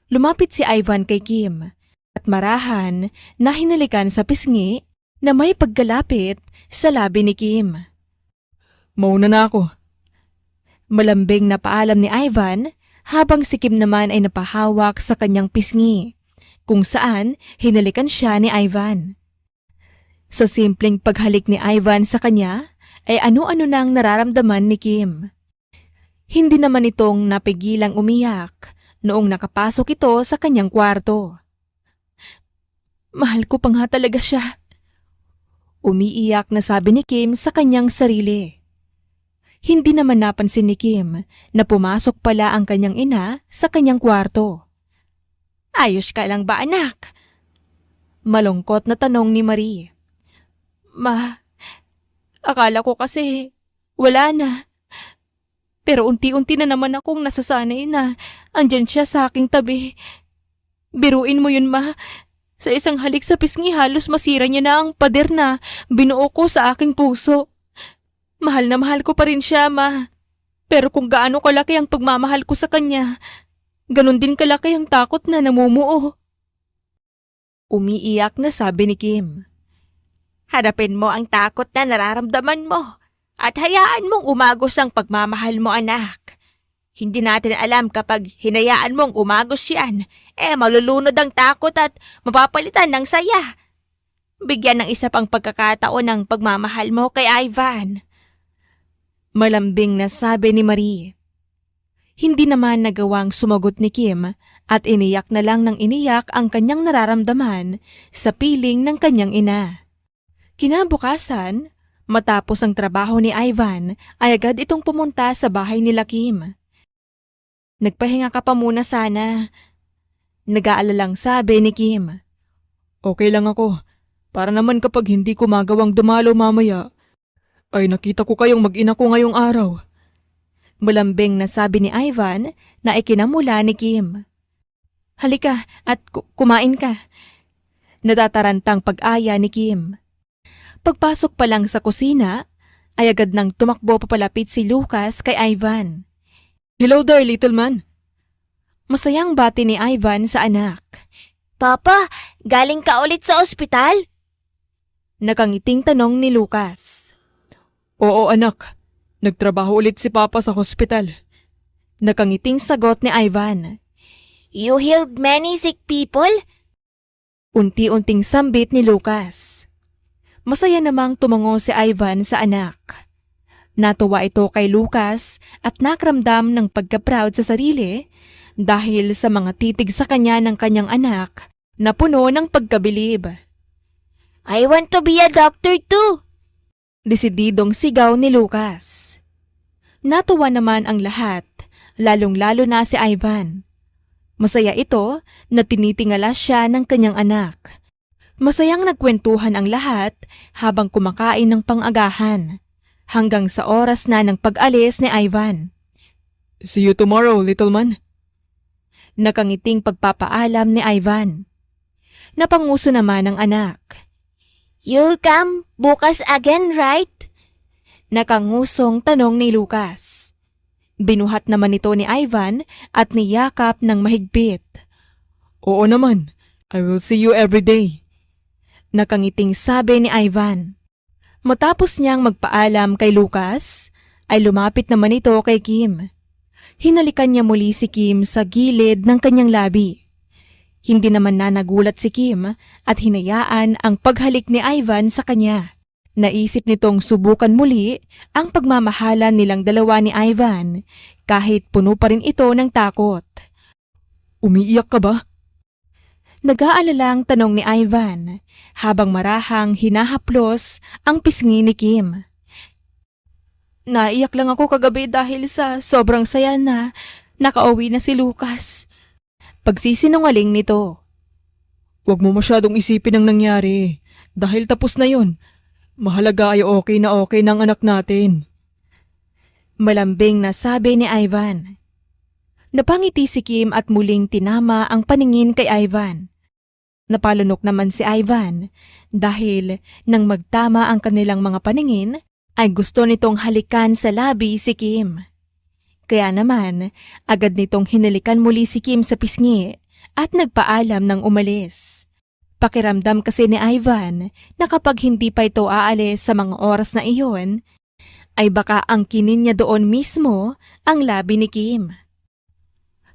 S1: Lumapit si Ivan kay Kim at marahan na hinalikan sa pisngi na may pagkalapit sa labi ni Kim.
S2: Mauna na ako.
S1: Malambing na paalam ni Ivan habang si Kim naman ay napahawak sa kanyang pisngi, kung saan hinalikan siya ni Ivan. Sa simpleng paghalik ni Ivan sa kanya, ay ano-ano nang nararamdaman ni Kim. Hindi naman itong napigilang umiyak noong nakapasok ito sa kanyang kwarto. Mahal ko pa nga talaga siya. Umiiyak na sabi ni Kim sa kanyang sarili. Hindi naman napansin ni Kim na pumasok pala ang kanyang ina sa kanyang kwarto. Ayos ka lang ba, anak? Malungkot na tanong ni Marie. Ma, akala ko kasi wala na. Pero unti-unti na naman akong nasasanay na andyan siya sa aking tabi. Biruin mo yun, ma. Sa isang halik sa pisngi halos masira niya na ang pader na binuo ko sa aking puso. Mahal na mahal ko pa rin siya, ma. Pero kung gaano kalaki ang pagmamahal ko sa kanya, ganon din kalaki ang takot na namumuo. Umiiyak na sabi ni Kim. Harapin mo ang takot na nararamdaman mo at hayaan mong umagos ang pagmamahal mo, anak. Hindi natin alam kapag hinayaan mong umagos yan, malulunod ang takot at mapapalitan ng saya. Bigyan ng isa pang pagkakataon ng pagmamahal mo kay Ivan. Malambing na sabi ni Marie. Hindi naman nagawang sumagot ni Kim at iniyak na lang ng iniyak ang kanyang nararamdaman sa piling ng kanyang ina. Kinabukasan, matapos ang trabaho ni Ivan, ay agad itong pumunta sa bahay nila Kim. Nagpahinga ka pa muna sana. Nag-aalalang sabi ni Kim.
S2: Okay lang ako. Para naman kapag hindi ko magawang dumalo mamaya, ay nakita ko kayong mag-ina ko ngayong araw.
S1: Malambing na sabi ni Ivan na ikinamula ni Kim. Halika at kumain ka. Natatarantang pag-aya ni Kim. Pagpasok pa lang sa kusina, ay agad nang tumakbo papalapit si Lucas kay Ivan.
S2: Hello there, little man.
S1: Masayang bati ni Ivan sa anak.
S3: Papa, galing ka ulit sa ospital?
S1: Nakangiting tanong ni Lucas.
S2: Oo, anak. Nagtrabaho ulit si Papa sa hospital.
S1: Nakangiting sagot ni Ivan.
S3: You healed many sick people?
S1: Unti-unting sambit ni Lucas. Masaya namang tumango si Ivan sa anak. Natuwa ito kay Lucas at nakramdam ng pagka-proud sa sarili dahil sa mga titig sa kanya ng kanyang anak na puno ng pagkabilib.
S3: I want to be a doctor too!
S1: Desididong sigaw ni Lucas. Natuwa naman ang lahat, lalong-lalo na si Ivan. Masaya ito na tinitingala siya ng kanyang anak. Masayang nagkwentuhan ang lahat habang kumakain ng pang-agahan, hanggang sa oras na ng pag-alis ni Ivan.
S2: See you tomorrow, little man.
S1: Nakangiting pagpapaalam ni Ivan. Napanguso naman ang anak.
S3: You'll come bukas again, right?
S1: Nakangusong tanong ni Lucas. Binuhat naman ito ni Ivan at niyakap ng mahigpit.
S2: Oo naman. I will see you every day.
S1: Nakangiting sabi ni Ivan. Matapos niyang magpaalam kay Lucas, ay lumapit naman ito kay Kim. Hinalikan niya muli si Kim sa gilid ng kanyang labi. Hindi naman na nagulat si Kim at hinayaan ang paghalik ni Ivan sa kanya. Naisip nitong subukan muli ang pagmamahalan nilang dalawa ni Ivan kahit puno pa rin ito ng takot.
S2: Umiiyak ka ba?
S1: Nag-aalalang tanong ni Ivan habang marahang hinahaplos ang pisngi ni Kim. Naiyak lang ako kagabi dahil sa sobrang saya na nakauwi na si Lucas. Pagsisinungaling nito.
S2: Huwag mo masyadong isipin ang nangyari dahil tapos na yon. Mahalaga ay okay na okay ng anak natin.
S1: Malambing na sabi ni Ivan. Napangiti si Kim at muling tinama ang paningin kay Ivan. Napalunok naman si Ivan dahil nang magtama ang kanilang mga paningin ay gusto nitong halikan sa labi si Kim. Kaya naman agad nitong hinalikan muli si Kim sa pisngi at nagpaalam ng umalis. Pakiramdam kasi ni Ivan na kapag hindi pa ito aalis sa mga oras na iyon, ay baka angkinin niya doon mismo ang labi ni Kim.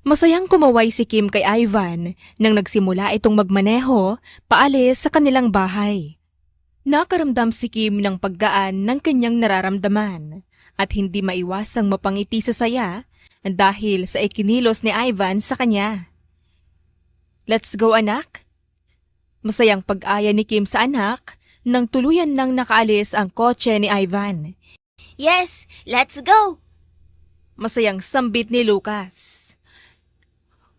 S1: Masayang kumaway si Kim kay Ivan nang nagsimula itong magmaneho paalis sa kanilang bahay. Nakaramdam si Kim ng paggaan ng kanyang nararamdaman at hindi maiwasang mapangiti sa saya dahil sa ikinilos ni Ivan sa kanya. Let's go anak! Masayang pag-aya ni Kim sa anak nang tuluyan nang nakaalis ang kotse ni Ivan.
S3: Yes, let's go!
S1: Masayang sambit ni Lucas.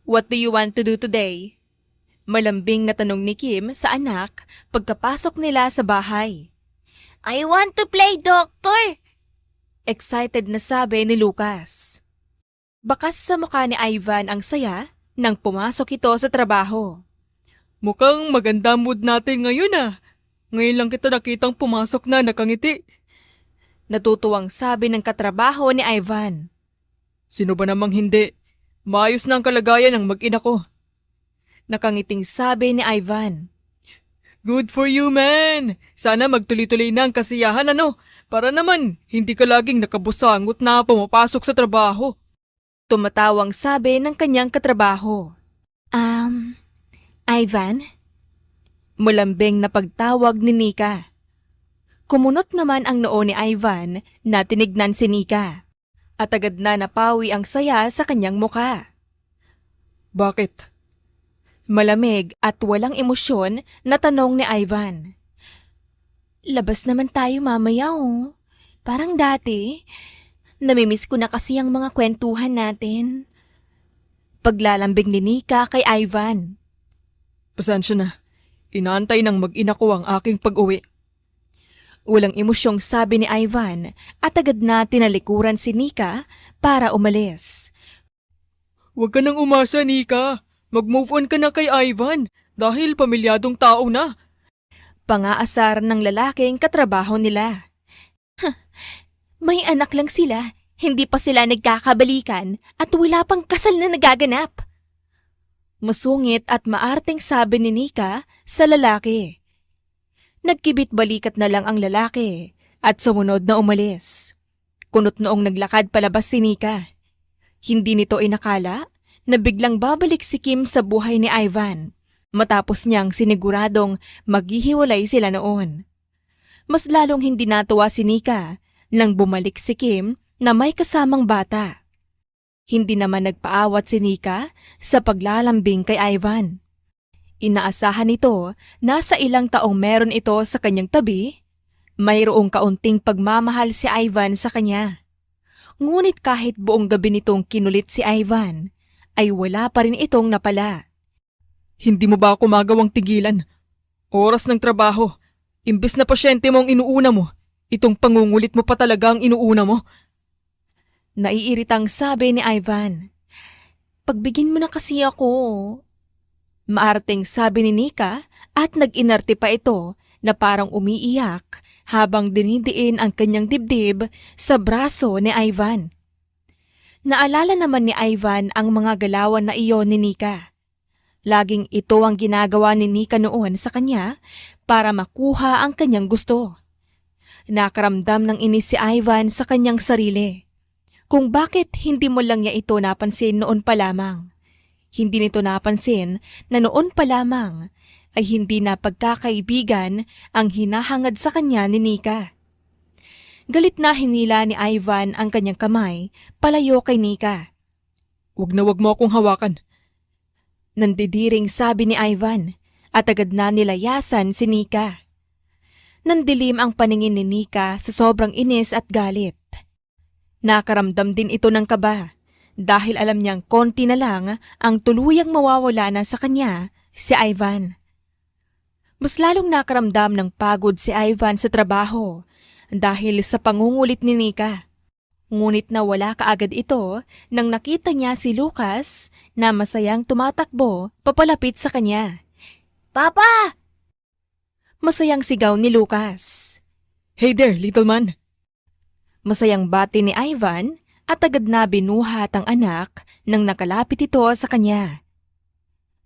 S1: What do you want to do today? Malambing na tanong ni Kim sa anak pagkapasok nila sa bahay.
S3: I want to play doctor!
S1: Excited na sabi ni Lucas. Bakas sa mukha ni Ivan ang saya nang pumasok ito sa trabaho.
S2: Mukhang maganda mood natin ngayon ah. Ngayon lang kita nakitang pumasok na nakangiti.
S1: Natutuwang sabi ng katrabaho ni Ivan.
S2: Sino ba namang hindi? Maayos na ang kalagayan ng mag-ina ko.
S1: Nakangiting sabi ni Ivan.
S2: Good for you, man! Sana magtuloy-tuloy na ang kasiyahan, ano? Para naman, hindi ka laging nakabusangot na pumapasok sa trabaho.
S1: Tumatawang sabi ng kanyang katrabaho. Ivan? Mulambing na pagtawag ni Nika. Kumunot naman ang noo ni Ivan na tinignan si Nika. At agad na napawi ang saya sa kanyang muka.
S2: Bakit?
S1: Malamig at walang emosyon na tanong ni Ivan. Labas naman tayo mamaya oh. Parang dati. Namimiss ko na kasi ang mga kwentuhan natin. Paglalambing ni Nika kay Ivan.
S2: Pasensya na. Inaantay ng mag-ina ko ang aking pag-uwi.
S1: Walang emosyong sabi ni Ivan at agad na tinalikuran si Nika para umalis.
S2: Huwag ka nang umasa, Nika. Mag-move on ka na kay Ivan dahil pamilyadong tao na.
S1: Pangaasar ng lalaking katrabaho nila.
S3: May anak lang sila, hindi pa sila nagkakabalikan at wala pang kasal na nagaganap.
S1: Masungit at maarteng sabi ni Nika sa lalaki. Nagkibit balikat na lang ang lalaki at sumunod na umalis. Kunot noong naglakad palabas si Nika. Hindi nito inakala na biglang babalik si Kim sa buhay ni Ivan matapos niyang siniguradong maghihiwalay sila noon. Mas lalong hindi natuwa si Nika nang bumalik si Kim na may kasamang bata. Hindi naman nagpaawat si Nika sa paglalambing kay Ivan. Inaasahan nito na sa ilang taong meron ito sa kanyang tabi, mayroong kaunting pagmamahal si Ivan sa kanya. Ngunit kahit buong gabi nitong kinulit si Ivan, ay wala pa rin itong napala.
S2: Hindi mo ba ako magawang tigilan? Oras ng trabaho. Imbes na pasyente mo ang inuuna mo, itong pangungulit mo pa talaga ang inuuna mo.
S1: Naiiritang sabi ni Ivan. Pagbigyan mo na kasi ako. Maarteng sabi ni Nika at nag-inarte pa ito na parang umiiyak habang dinidiin ang kanyang dibdib sa braso ni Ivan. Naalala naman ni Ivan ang mga galawan na iyon ni Nika. Laging ito ang ginagawa ni Nika noon sa kanya para makuha ang kanyang gusto. Nakaramdam ng inis si Ivan sa kanyang sarili. Kung bakit hindi mo lang niya ito napansin noon pa lamang. Hindi nito napansin na noon pa lamang ay hindi na pagkakaibigan ang hinahangad sa kanya ni Nika. Galit na hinila ni Ivan ang kanyang kamay palayo kay Nika.
S2: Wag mo akong hawakan.
S1: Nandidiring sabi ni Ivan at agad na nilayasan si Nika. Nandilim ang paningin ni Nika sa sobrang inis at galit. Nakaramdam din ito ng kaba dahil alam niyang konti na lang ang tuluyang mawawala na sa kanya si Ivan. Mas lalong nakaramdam ng pagod si Ivan sa trabaho dahil sa pangungulit ni Nika. Ngunit nawala kaagad ito nang nakita niya si Lucas na masayang tumatakbo papalapit sa kanya. Papa! Masayang sigaw ni Lucas.
S2: Hey there, little man.
S1: Masayang bati ni Ivan at agad na binuhat ang anak nang nakalapit ito sa kanya.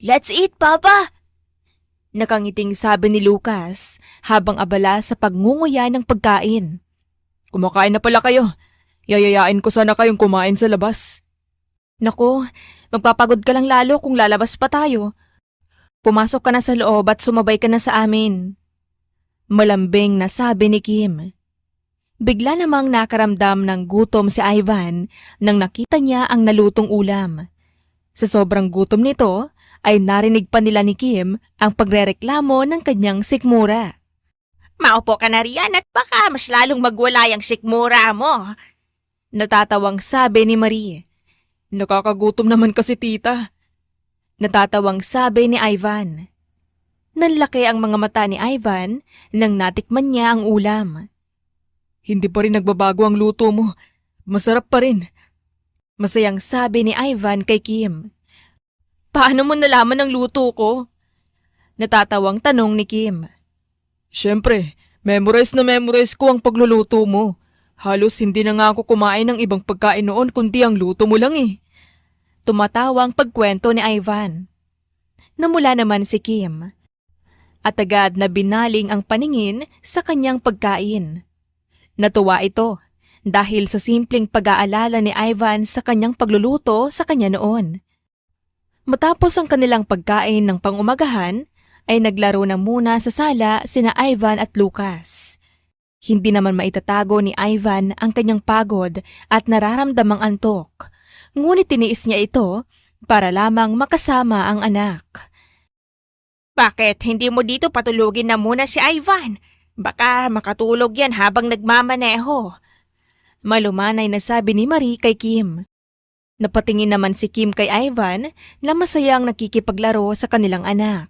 S1: Let's eat, Papa! Nakangiting sabi ni Lucas habang abala sa pagngunguya ng pagkain.
S2: Kumakain na pala kayo. Yayayain ko sana kayong kumain sa labas.
S1: Naku, magpapagod ka lang lalo kung lalabas pa tayo. Pumasok ka na sa loob at sumabay ka na sa amin. Malambing na sabi ni Kim. Bigla namang nakaramdam ng gutom si Ivan nang nakita niya ang nalutong ulam. Sa sobrang gutom nito ay narinig pa nila ni Kim ang pagrereklamo ng kanyang sikmura. Maupo ka na riyan at baka mas lalong magwalay ang sikmura mo. Natatawang sabi ni Marie.
S2: Nakakagutom naman kasi tita.
S1: Natatawang sabi ni Ivan. Nanlaki ang mga mata ni Ivan nang natikman niya ang ulam.
S2: Hindi pa rin nagbabago ang luto mo. Masarap pa rin.
S1: Masayang sabi ni Ivan kay Kim. Paano mo nalaman ang luto ko? Natatawang tanong ni Kim.
S2: Siyempre, memorize ko ang pagluluto mo. Halos hindi na nga ako kumain ng ibang pagkain noon kundi ang luto mo lang eh.
S1: Tumatawang pagkwento ni Ivan. Namula naman si Kim. At agad na binaling ang paningin sa kanyang pagkain. Natuwa ito dahil sa simpleng pag-aalala ni Ivan sa kanyang pagluluto sa kanya noon. Matapos ang kanilang pagkain ng pangumagahan, ay naglaro na muna sa sala sina Ivan at Lucas. Hindi naman maitatago ni Ivan ang kanyang pagod at nararamdamang antok, ngunit tiniis niya ito para lamang makasama ang anak. Bakit hindi mo dito patulugin na muna si Ivan? Baka makatulog yan habang nagmamaneho. Malumanay na sabi ni Marie kay Kim. Napatingin naman si Kim kay Ivan na masayang nakikipaglaro sa kanilang anak.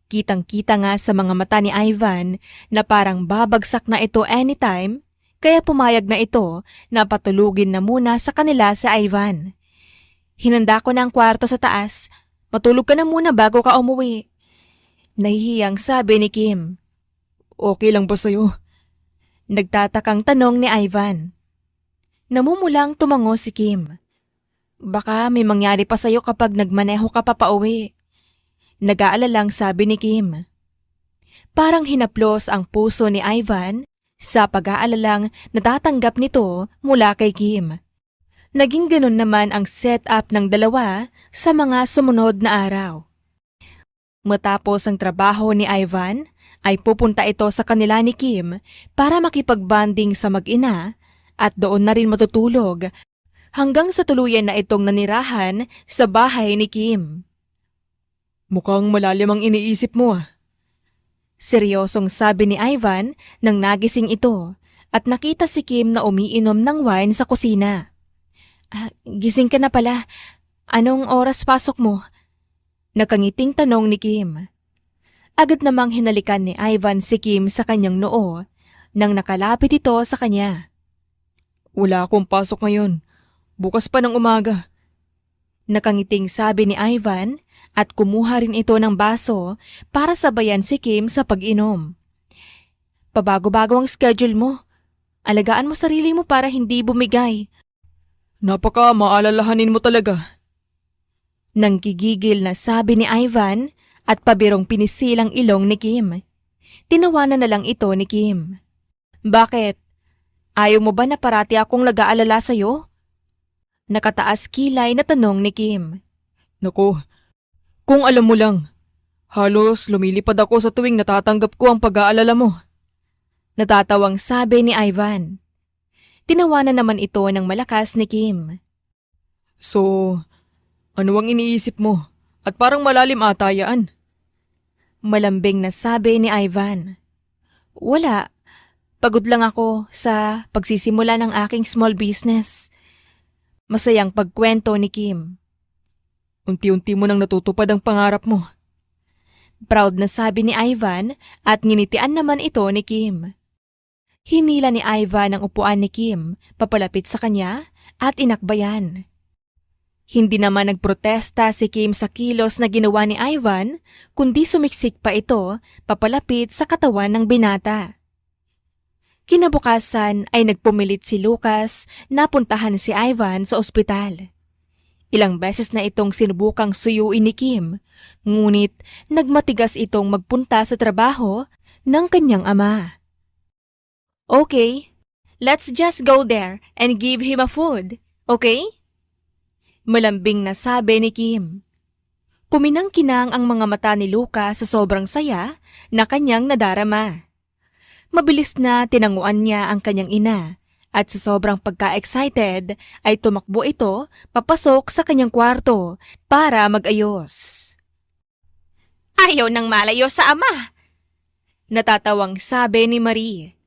S1: Kitang-kita nga sa mga mata ni Ivan na parang babagsak na ito anytime, kaya pumayag na ito na patulugin na muna sa kanila si Ivan. Hinanda ko na ang kwarto sa taas. Matulog ka na muna bago ka umuwi. Nahihiyang sabi ni Kim.
S2: Okay lang ba sa'yo?
S1: Nagtatakang tanong ni Ivan. Namumulang tumango si Kim. Baka may mangyari pa sa'yo kapag nagmaneho ka pa pauwi. Nag-aalalang sabi ni Kim. Parang hinaplos ang puso ni Ivan sa pag-aalalang natatanggap nito mula kay Kim. Naging ganun naman ang setup ng dalawa sa mga sumunod na araw. Matapos ang trabaho ni Ivan, ay pupunta ito sa kanila ni Kim para makipagbanding sa mag-ina at doon na rin matutulog hanggang sa tuluyan na itong nanirahan sa bahay ni Kim.
S2: Mukhang malalim ang iniisip mo ah.
S1: Seryosong sabi ni Ivan nang nagising ito at nakita si Kim na umiinom ng wine sa kusina. Gising ka na pala. Anong oras pasok mo? Nakangiting tanong ni Kim. Agad namang hinalikan ni Ivan si Kim sa kanyang noo nang nakalapit ito sa kanya.
S2: Wala akong pasok ngayon. Bukas pa ng umaga.
S1: Nakangiting sabi ni Ivan at kumuha rin ito ng baso para sabayan si Kim sa pag-inom. Pabago-bago ang schedule mo. Alagaan mo sarili mo para hindi bumigay.
S2: Napaka maalalahanin mo talaga.
S1: Nang gigigil na sabi ni Ivan at pabirong pinisilang ilong ni Kim. Tinawanan na lang ito ni Kim. Bakit? Ayaw mo ba na parati akong nag-aalala sa'yo? Nakataas kilay na tanong ni Kim.
S2: Naku, kung alam mo lang, halos lumilipad ako sa tuwing natatanggap ko ang pag-aalala mo.
S1: Natatawang sabi ni Ivan. Tinawanan naman ito ng malakas ni Kim.
S2: So, ano ang iniisip mo? At parang malalim ata yan.
S1: Malambing na sabi ni Ivan. Wala. Pagod lang ako sa pagsisimula ng aking small business. Masayang pagkwento ni Kim.
S2: Unti-unti mo nang natutupad ang pangarap mo.
S1: Proud na sabi ni Ivan at nginitian naman ito ni Kim. Hinila ni Ivan ang upuan ni Kim papalapit sa kanya at inakbayan. Hindi naman nagprotesta si Kim sa kilos na ginawa ni Ivan, kundi sumiksik pa ito papalapit sa katawan ng binata. Kinabukasan ay nagpumilit si Lucas na puntahan si Ivan sa ospital. Ilang beses na itong sinubukang suyuin ni Kim, ngunit nagmatigas itong magpunta sa trabaho ng kanyang ama. Okay, let's just go there and give him a food, okay? Malambing na sabi ni Kim. Kuminang-kinang ang mga mata ni Lucas sa sobrang saya na kanyang nadarama. Mabilis na tinanguan niya ang kanyang ina at sa sobrang pagka-excited ay tumakbo ito papasok sa kanyang kwarto para mag-ayos. Ayaw nang malayo sa ama! Natatawang sabi ni Marie.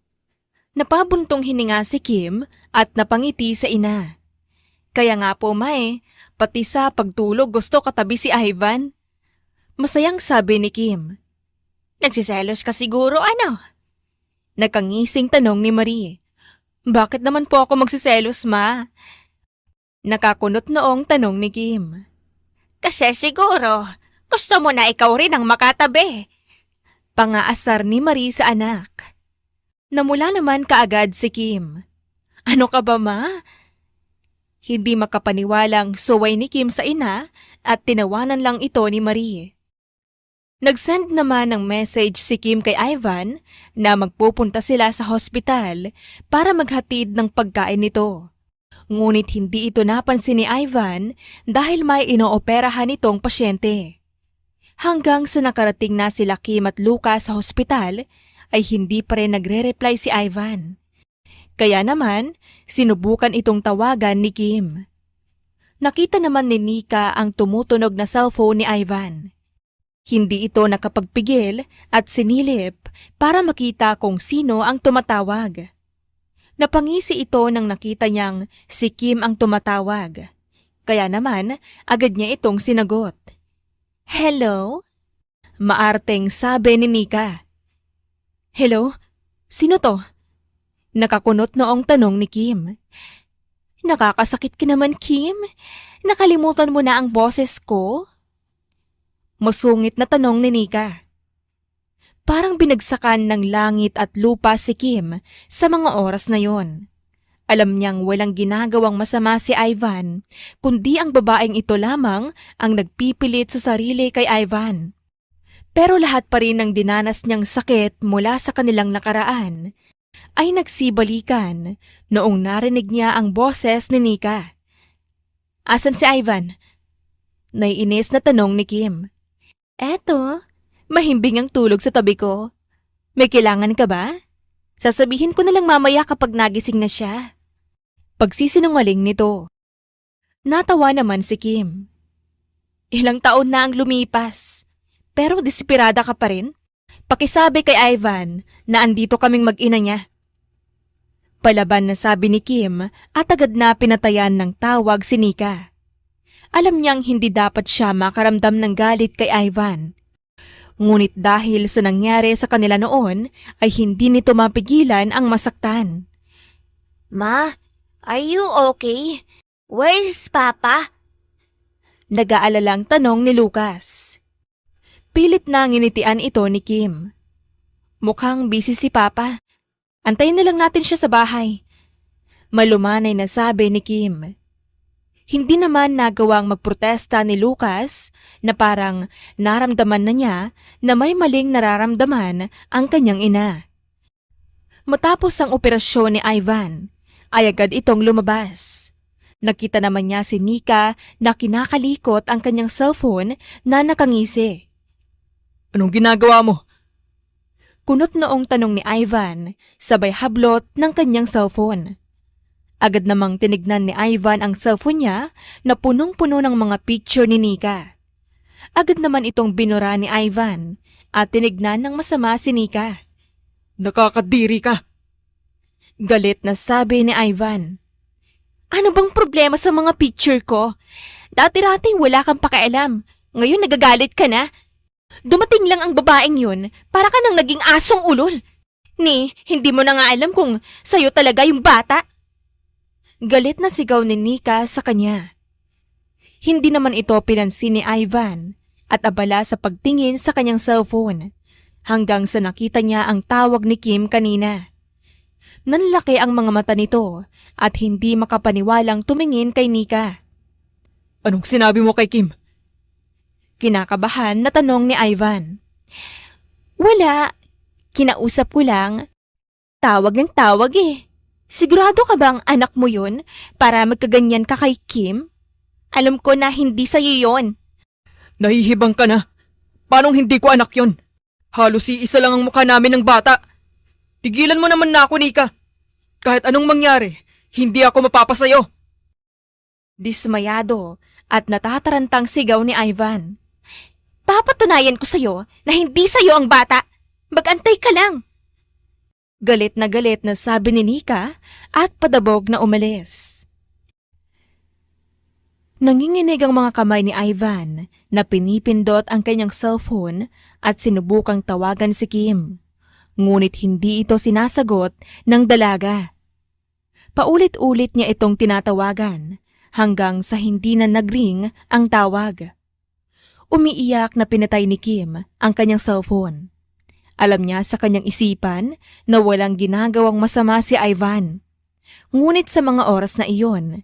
S1: Napabuntong hininga si Kim at napangiti sa ina. Kaya nga po pati sa pagtulog gusto katabi si Ivan. Masayang sabi ni Kim. Nagsiselos ka siguro ano? Nakangising tanong ni Marie. Bakit naman po ako magsiselos, ma? Nakakunot noong tanong ni Kim. Kasi siguro, gusto mo na ikaw rin ang makatabi. Pangaasar ni Marie sa anak. Namula naman kaagad si Kim. Ano ka ba, ma? Hindi makapaniwalang suway ni Kim sa ina at tinawanan lang ito ni Marie. Nag-send naman ng message si Kim kay Ivan na magpupunta sila sa hospital para maghatid ng pagkain nito. Ngunit hindi ito napansin ni Ivan dahil may inooperahan itong pasyente. Hanggang sa nakarating na sila Kim at Lucas sa hospital ay hindi pa rin nagre-reply si Ivan. Kaya naman, sinubukan itong tawagan ni Kim. Nakita naman ni Nika ang tumutunog na cellphone ni Ivan. Hindi ito nakapagpigil at sinilip para makita kung sino ang tumatawag. Napangisi ito nang nakita niyang si Kim ang tumatawag. Kaya naman, agad niya itong sinagot. Hello? Maarteng sabi ni Nika. Hello? Sino to? Nakakunot noong tanong ni Kim. Nakakasakit ka naman, Kim. Nakalimutan mo na ang boses ko? Masungit na tanong ni Nika. Parang binagsakan ng langit at lupa si Kim sa mga oras na yon. Alam niyang walang ginagawang masama si Ivan, kundi ang babaeng ito lamang ang nagpipilit sa sarili kay Ivan. Pero lahat pa rin ng dinanas niyang sakit mula sa kanilang nakaraan ay nagsibalikan noong narinig niya ang boses ni Nika. Asan si Ivan? Naiinis na tanong ni Kim. Eto, mahimbing ang tulog sa tabi ko. May kailangan ka ba? Sasabihin ko na lang mamaya kapag nagising na siya. Pagsisinungaling nito. Natawa naman si Kim. Ilang taon na ang lumipas, pero desperada ka pa rin? Pakisabi kay Ivan na andito kaming mag-ina niya. Palaban na sabi ni Kim at agad na pinatayan ng tawag si Nika. Alam niyang hindi dapat siya makaramdam ng galit kay Ivan. Ngunit dahil sa nangyari sa kanila noon ay hindi nito mapigilan ang masaktan.
S3: Ma, are you okay? Where's Papa?
S1: Nag-aalalang tanong ni Lucas. Pilit na nginitian ito ni Kim. Mukhang busy si Papa. Antayin na lang natin siya sa bahay. Malumanay na sabi ni Kim. Hindi naman nagawang magprotesta ni Lucas na parang naramdaman na niya na may maling nararamdaman ang kanyang ina. Matapos ang operasyon ni Ivan, ay agad itong lumabas. Nakita naman niya si Nika na kinakalikot ang kanyang cellphone na nakangisi.
S2: Anong ginagawa mo?
S1: Kunot noong tanong ni Ivan, sabay hablot ng kanyang cellphone. Agad namang tinignan ni Ivan ang cellphone niya na punong-puno ng mga picture ni Nika. Agad naman itong binura ni Ivan at tinignan ng masama si Nika.
S2: Nakakadiri ka.
S1: Galit na sabi ni Ivan. Ano bang problema sa mga picture ko? Dati-dati wala kang pakialam. Ngayon nagagalit ka na. Dumating lang ang babaeng yun para ka nang naging asong ulol. Hindi mo na nga alam kung sa'yo talaga yung bata. Galit na sigaw ni Nika sa kanya. Hindi naman ito pinansin ni Ivan at abala sa pagtingin sa kanyang cellphone hanggang sa nakita niya ang tawag ni Kim kanina. Nanlaki ang mga mata nito at hindi makapaniwalang tumingin kay Nika.
S2: Anong sinabi mo kay Kim?
S1: Kinakabahan na tanong ni Ivan. Wala. Kinausap ko lang. Tawag ng tawag eh. Sigurado ka bang anak mo yun para magkaganyan ka kay Kim? Alam ko na hindi sa'yo yon.
S2: Nahihibang ka na. Paanong hindi ko anak yon? Halos iisa lang ang mukha namin ng bata. Tigilan mo naman na ako, Nika. Kahit anong mangyari, hindi ako mapapasayo.
S1: Dismayado at natatarantang sigaw ni Ivan. Papatunayan ko sa'yo na hindi sa'yo ang bata. Magantay ka lang. Galit na sabi ni Nika at padabog na umalis. Nanginginig ang mga kamay ni Ivan na pinipindot ang kanyang cellphone at sinubukang tawagan si Kim. Ngunit hindi ito sinasagot ng dalaga. Paulit-ulit niya itong tinatawagan hanggang sa hindi na nagring ang tawag. Umiiyak na pinatay ni Kim ang kanyang cellphone. Alam niya sa kanyang isipan na walang ginagawang masama si Ivan. Ngunit sa mga oras na iyon,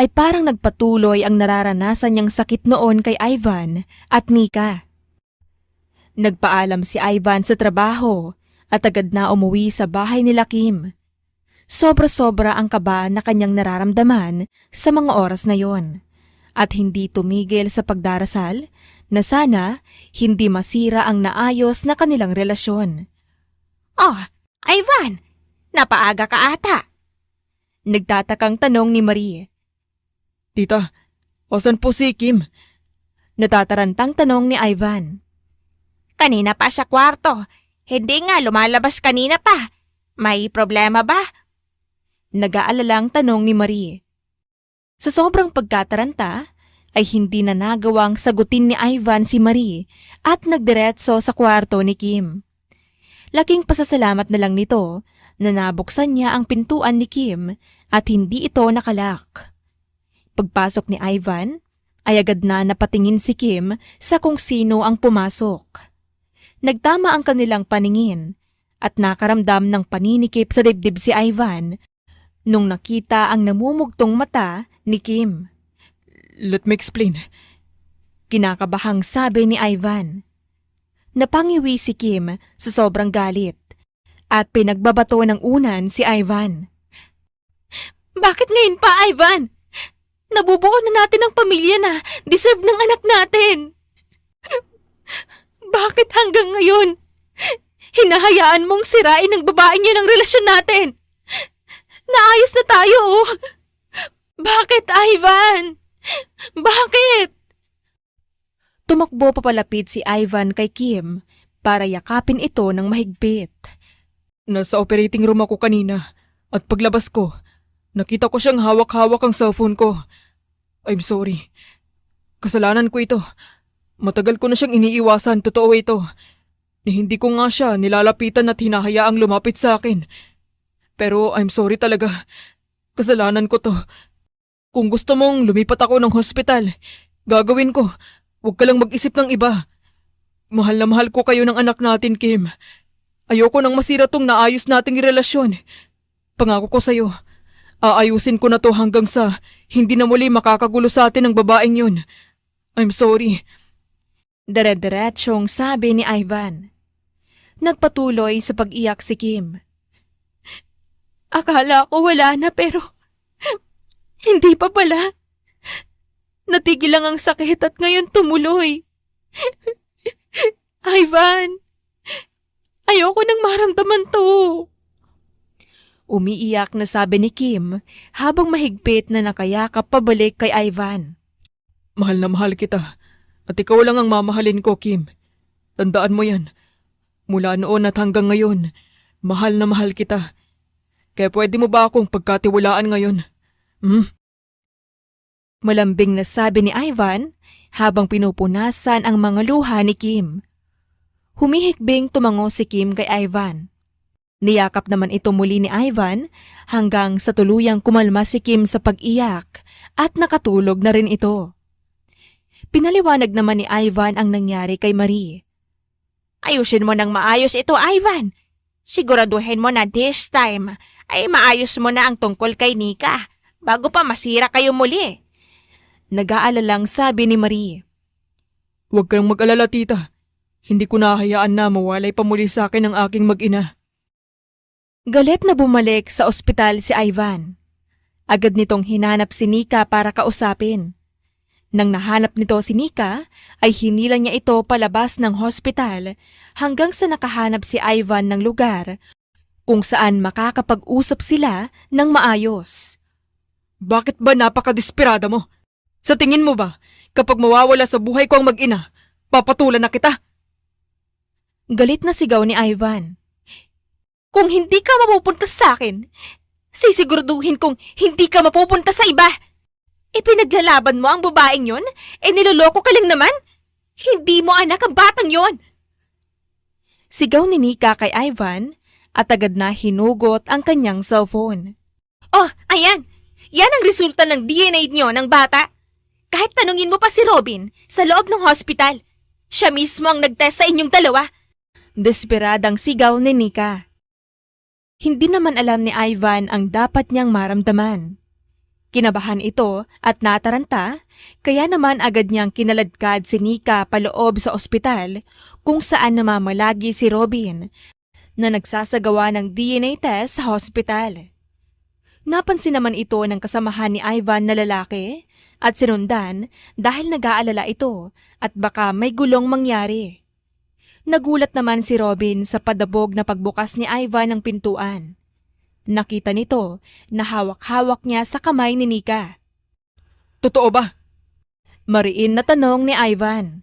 S1: ay parang nagpatuloy ang nararanasan niyang sakit noon kay Ivan at Nika. Nagpaalam si Ivan sa trabaho at agad na umuwi sa bahay nila Kim. Sobra-sobra ang kaba na kanyang nararamdaman sa mga oras na yon at hindi tumigil sa pagdarasal na sana hindi masira ang naayos na kanilang relasyon.
S3: Oh, Ivan! Napaaga ka ata.
S1: Nagtatakang tanong ni Marie.
S2: Tita, asan po si Kim?
S1: Natatarantang tanong ni Ivan.
S3: Kanina pa sa kwarto. Hindi nga lumalabas kanina pa. May problema ba?
S1: Nag-aalalang tanong ni Marie. Sa sobrang pagkataranta, ay hindi na nagawang sagutin ni Ivan si Marie at nagdiretso sa kwarto ni Kim. Laking pasasalamat na lang nito na nabuksan niya ang pintuan ni Kim at hindi ito nakalak. Pagpasok ni Ivan, ay agad na napatingin si Kim sa kung sino ang pumasok. Nagtama ang kanilang paningin at nakaramdam ng paninikip sa dibdib si Ivan nung nakita ang namumugtong mata ni Kim.
S2: Let me explain.
S1: Kinakabahang sabi ni Ivan. Napangiwi si Kim sa sobrang galit at pinagbabato ng unan si Ivan.
S3: Bakit ngayon pa, Ivan? Nabubuo na natin ang pamilya na deserve ng anak natin. Bakit hanggang ngayon? Hinahayaan mong sirain ng babae niya ng relasyon natin. Naayos na tayo, oh. Bakit, Ivan? Bakit?
S1: Tumakbo papalapit si Ivan kay Kim para yakapin ito ng mahigpit.
S2: Nasa operating room ako kanina at paglabas ko, nakita ko siyang hawak-hawak ang cellphone ko. I'm sorry. Kasalanan ko ito. Matagal ko na siyang iniiwasan, totoo ito. Hindi ko nga siya nilalapitan at hinahayaang lumapit sa akin. Pero I'm sorry talaga. Kasalanan ko to. Kung gusto mong lumipat ako ng hospital, gagawin ko. Huwag ka lang mag-isip ng iba. Mahal na mahal ko kayo ng anak natin, Kim. Ayoko nang masira tong naayos nating relasyon. Pangako ko sa'yo, aayusin ko na to hanggang sa hindi na muli makakagulo sa atin ang babaeng yun. I'm sorry.
S1: Dire-diretsyong sabi ni Ivan. Nagpatuloy sa pag-iyak si Kim.
S3: Akala ko wala na pero hindi pa pala. Natigil lang ang sakit at ngayon tumuloy. Ivan, ayoko nang maramdaman to.
S1: Umiiyak na sabi ni Kim habang mahigpit na nakayakap pabalik kay Ivan.
S2: Mahal na mahal kita. At ikaw lang ang mamahalin ko, Kim. Tandaan mo yan. Mula noon at hanggang ngayon, mahal na mahal kita. Kaya pwede mo ba akong pagkatiwalaan ngayon?
S1: Malambing na sabi ni Ivan habang pinupunasan ang mga luha ni Kim. Humihikbing tumango si Kim kay Ivan. Niyakap naman ito muli ni Ivan hanggang sa tuluyang kumalma si Kim sa pag-iyak at nakatulog na rin ito. Pinaliwanag naman ni Ivan ang nangyari kay Marie.
S3: Ayusin mo ng maayos ito, Ivan. Siguraduhin mo na this time ay maayos mo na ang tungkol kay Nika bago pa masira kayo muli.
S1: Nag-aalalang sabi ni Marie.
S2: Huwag kang mag-alala, tita. Hindi ko nahayaan na mawalay pa muli sa akin ang aking mag-ina.
S1: Galit na bumalik sa ospital si Ivan. Agad nitong hinanap si Nika para kausapin. Nang nahanap nito si Nika, ay hinila niya ito palabas ng hospital hanggang sa nakahanap si Ivan ng lugar kung saan makakapag-usap sila ng maayos.
S2: Bakit ba napakadesperada mo? Sa tingin mo ba, kapag mawawala sa buhay ko ang mag-ina, papatulan na kita?
S1: Galit na sigaw ni Ivan.
S3: Kung hindi ka mapupunta sa akin, sisiguraduhin kong hindi ka mapupunta sa iba. Ipinaglalaban mo ang babaeng yon? Niloloko ka lang naman? Hindi mo anak ang batang yon.
S1: Sigaw ni Nika kay Ivan at agad na hinugot ang kanyang cellphone.
S3: Oh, ayan. Yan ang resulta ng DNA niyo ng bata. Kahit tanungin mo pa si Robin sa loob ng hospital, siya mismo ang nag-test sa inyong dalawa.
S1: Desperadang sigaw ni Nika. Hindi naman alam ni Ivan ang dapat niyang maramdaman. Kinabahan ito at nataranta, kaya naman agad niyang kinaladkad si Nika paloob sa ospital kung saan namamalagi si Robin na nagsasagawa ng DNA test sa hospital. Napansin naman ito ng kasamahan ni Ivan na lalaki at sinundan dahil nag-aalala ito at baka may gulong mangyari. Nagulat naman si Robin sa padabog na pagbukas ni Ivan ng pintuan. Nakita nito na hawak-hawak niya sa kamay ni Nika.
S2: Totoo ba?
S1: Mariin na tanong ni Ivan.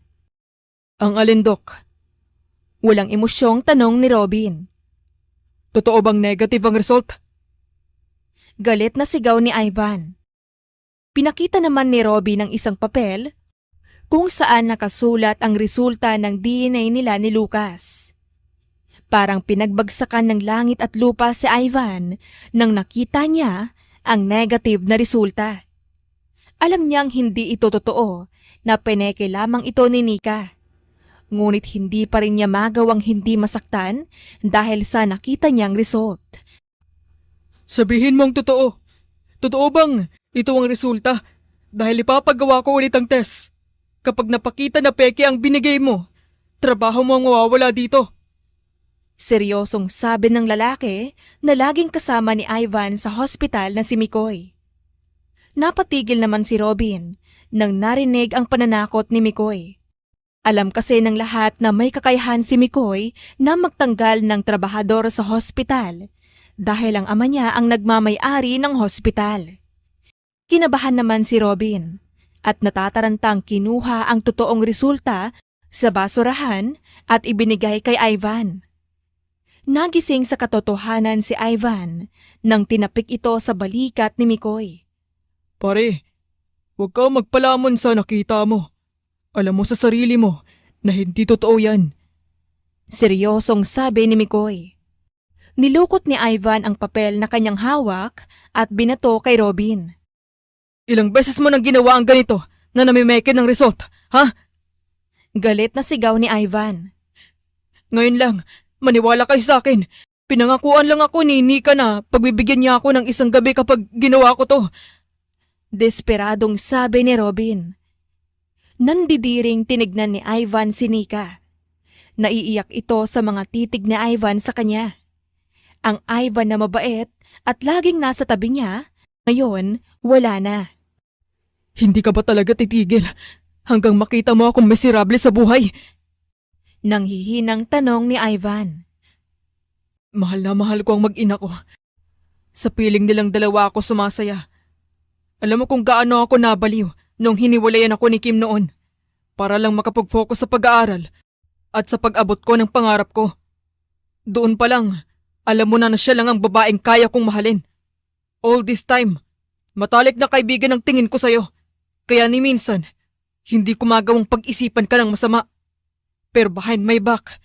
S2: Ang alin, Dok?
S1: Walang emosyong tanong ni Robin.
S2: Totoo bang negative ang result?
S1: Galit na sigaw ni Ivan. Pinakita naman ni Robin ang isang papel kung saan nakasulat ang resulta ng DNA nila ni Lucas. Parang pinagbagsakan ng langit at lupa si Ivan nang nakita niya ang negative na resulta. Alam niyang hindi ito totoo, na peneke lamang ito ni Nika. Ngunit hindi pa rin niya magawang hindi masaktan dahil sa nakita niyang result.
S2: Sabihin mong totoo. Totoo bang ito ang resulta? Dahil ipapagawa ko ulit ang test. Kapag napakita na peke ang binigay mo, trabaho mo ang mawawala dito.
S1: Seryosong sabi ng lalaki na laging kasama ni Ivan sa hospital na si Mikoy. Napatigil naman si Robin nang narinig ang pananakot ni Mikoy. Alam kasi ng lahat na may kakayahan si Mikoy na magtanggal ng trabahador sa hospital dahil ang ama niya ang nagmamay-ari ng hospital. Kinabahan naman si Robin at natatarantang kinuha ang totoong resulta sa basurahan at ibinigay kay Ivan. Nagising sa katotohanan si Ivan nang tinapik ito sa balikat ni Mikoy.
S2: Pare, huwag ka magpalamon sa nakita mo. Alam mo sa sarili mo na hindi totoo yan.
S1: Seryosong sabi ni Mikoy. Nilukot ni Ivan ang papel na kanyang hawak at binato kay Robin.
S2: Ilang beses mo nang ginawa ang ganito na namimeke ng result, ha?
S1: Galit na sigaw ni Ivan.
S2: Ngayon lang, maniwala kayo sa akin. Pinangakuan lang ako ni Nika na pagbibigyan niya ako ng isang gabi kapag ginawa ko to.
S1: Desperadong sabi ni Robin. Nandidiring tinignan ni Ivan si Nika. Naiiyak ito sa mga titig ni Ivan sa kanya. Ang Ivan na mabait at laging nasa tabi niya, ngayon wala na.
S2: Hindi ka ba talaga titigil hanggang makita mo akong miserable sa buhay?
S1: Nanghihinang tanong ni Ivan.
S2: Mahal na mahal ko ang mag-ina ko. Sa piling nilang dalawa ako sumasaya. Alam mo kung gaano ako nabaliw nung hiniwalayan ako ni Kim noon para lang makapag-focus sa pag-aaral at sa pag-abot ko ng pangarap ko. Doon pa lang, alam mo na siya lang ang babaeng kaya kong mahalin. All this time, matalik na kaibigan ang tingin ko sa'yo. Kaya ni minsan, hindi ko magawang pag-isipan ka ng masama. Pero behind my back,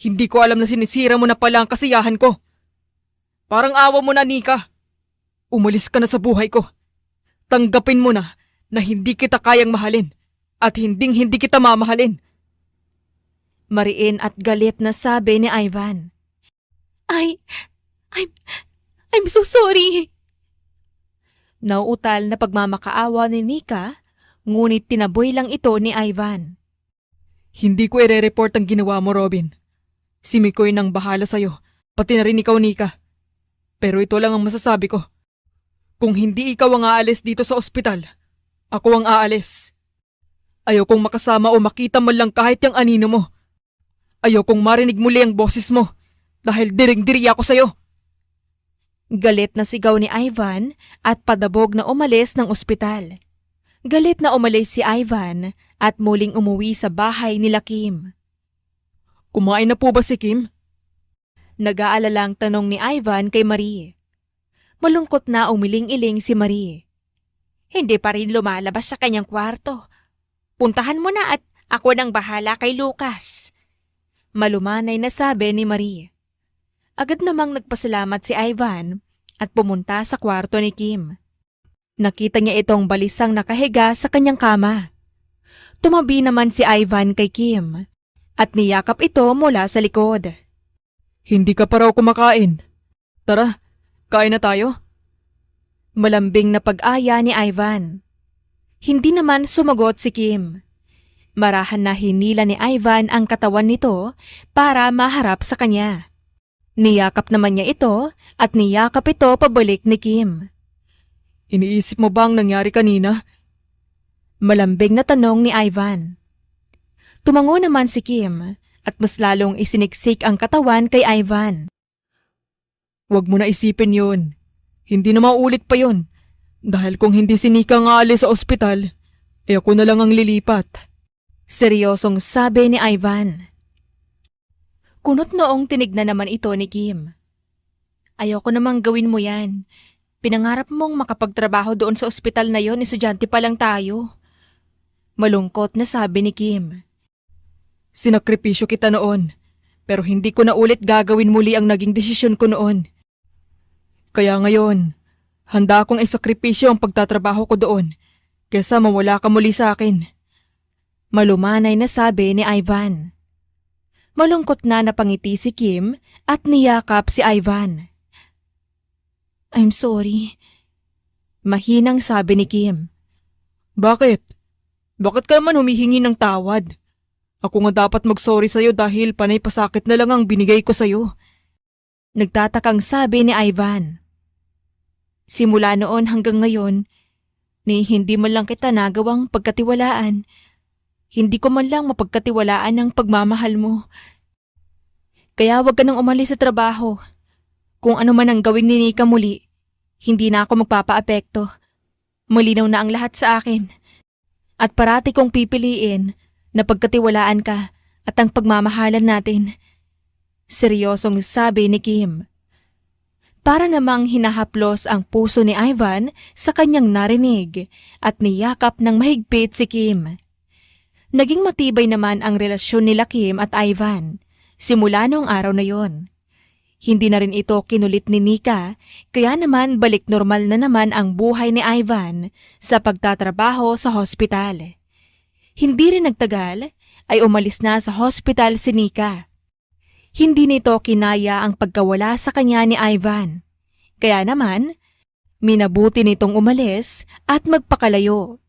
S2: hindi ko alam na sinisira mo na pala ang kasiyahan ko. Parang awa mo na, Nika. Umalis ka na sa buhay ko. Tanggapin mo na hindi kita kayang mahalin at hindi kita mamahalin.
S1: Mariin at galit na sabi ni Ivan.
S3: I'm so sorry.
S1: Nauutal na pagmamakaawa ni Nika, ngunit tinaboy lang ito ni Ivan.
S2: Hindi ko ire-report ang ginawa mo, Robin. Si Mikoy nang bahala sa'yo, pati na rin ikaw, Nika. Pero ito lang ang masasabi ko. Kung hindi ikaw ang aalis dito sa ospital, ako ang aalis. Ayokong makasama o makita man lang kahit yung anino mo. Ayokong marinig muli ang boses mo dahil diring-diri ako sa'yo.
S1: Galit na sigaw ni Ivan at padabog na umalis ng ospital. Galit na umalis si Ivan at muling umuwi sa bahay nila Kim.
S2: Kumain na po ba si Kim?
S1: Nag-aalalang tanong ni Ivan kay Marie. Malungkot na umiling-iling si Marie.
S3: Hindi pa rin lumalabas sa kanyang kwarto. Puntahan mo na at ako nang bahala kay Lucas.
S1: Malumanay na sabi ni Marie. Agad namang nagpasalamat si Ivan at pumunta sa kwarto ni Kim. Nakita niya itong balisang nakahiga sa kanyang kama. Tumabi naman si Ivan kay Kim at niyakap ito mula sa likod.
S2: Hindi ka pa raw kumakain. Tara, kain na tayo.
S1: Malambing na pag-aya ni Ivan. Hindi naman sumagot si Kim. Marahan na hinila ni Ivan ang katawan nito para maharap sa kanya. Niyakap naman niya ito at niyakap ito pabalik ni Kim.
S2: Iniisip mo ba ang nangyari kanina?
S1: Malambing na tanong ni Ivan. Tumango naman si Kim at mas lalong isiniksik ang katawan kay Ivan.
S2: Huwag mo na isipin yun. Hindi na maulit pa yun. Dahil kung hindi si Nika nga alis sa ospital, ako na lang ang lilipat.
S1: Seryosong sabi ni Ivan. Kunot noong tinignan naman ito ni Kim. Ayoko namang gawin mo yan. Pinangarap mong makapagtrabaho doon sa ospital na yon, estudyante pa lang tayo. Malungkot na sabi ni Kim.
S2: Sinakripisyo kita noon, pero hindi ko na ulit gagawin muli ang naging desisyon ko noon. Kaya ngayon, handa akong isakripisyo ang pagtatrabaho ko doon, kaysa mawala ka muli sa akin.
S1: Malumanay na sabi ni Ivan. Malungkot na napangiti si Kim at niyakap si Ivan. I'm sorry. Mahinang sabi ni Kim.
S2: Bakit? Bakit ka naman humihingi ng tawad? Ako nga dapat mag-sorry sa'yo dahil panay pasakit na lang ang binigay ko sa'yo.
S1: Nagtatakang sabi ni Ivan. Simula noon hanggang ngayon, ni hindi man lang kita nagawang pagkatiwalaan. Hindi ko man lang mapagkatiwalaan ang pagmamahal mo. Kaya wag ka nang umalis sa trabaho. Kung ano man ang gawin ni Nika muli, hindi na ako magpapaapekto. Malinaw na ang lahat sa akin. At parati kong pipiliin na pagkatiwalaan ka at ang pagmamahalan natin. Seryosong sabi ni Kim. Para namang hinahaplos ang puso ni Ivan sa kanyang narinig at niyakap ng mahigpit si Kim. Naging matibay naman ang relasyon nila Kim at Ivan simula noong araw na yon. Hindi na rin ito kinulit ni Nika, kaya naman balik normal na naman ang buhay ni Ivan sa pagtatrabaho sa hospital. Hindi rin nagtagal ay umalis na sa hospital si Nika. Hindi nito kinaya ang pagkawala sa kanya ni Ivan. Kaya naman, minabuti nitong umalis at magpakalayo.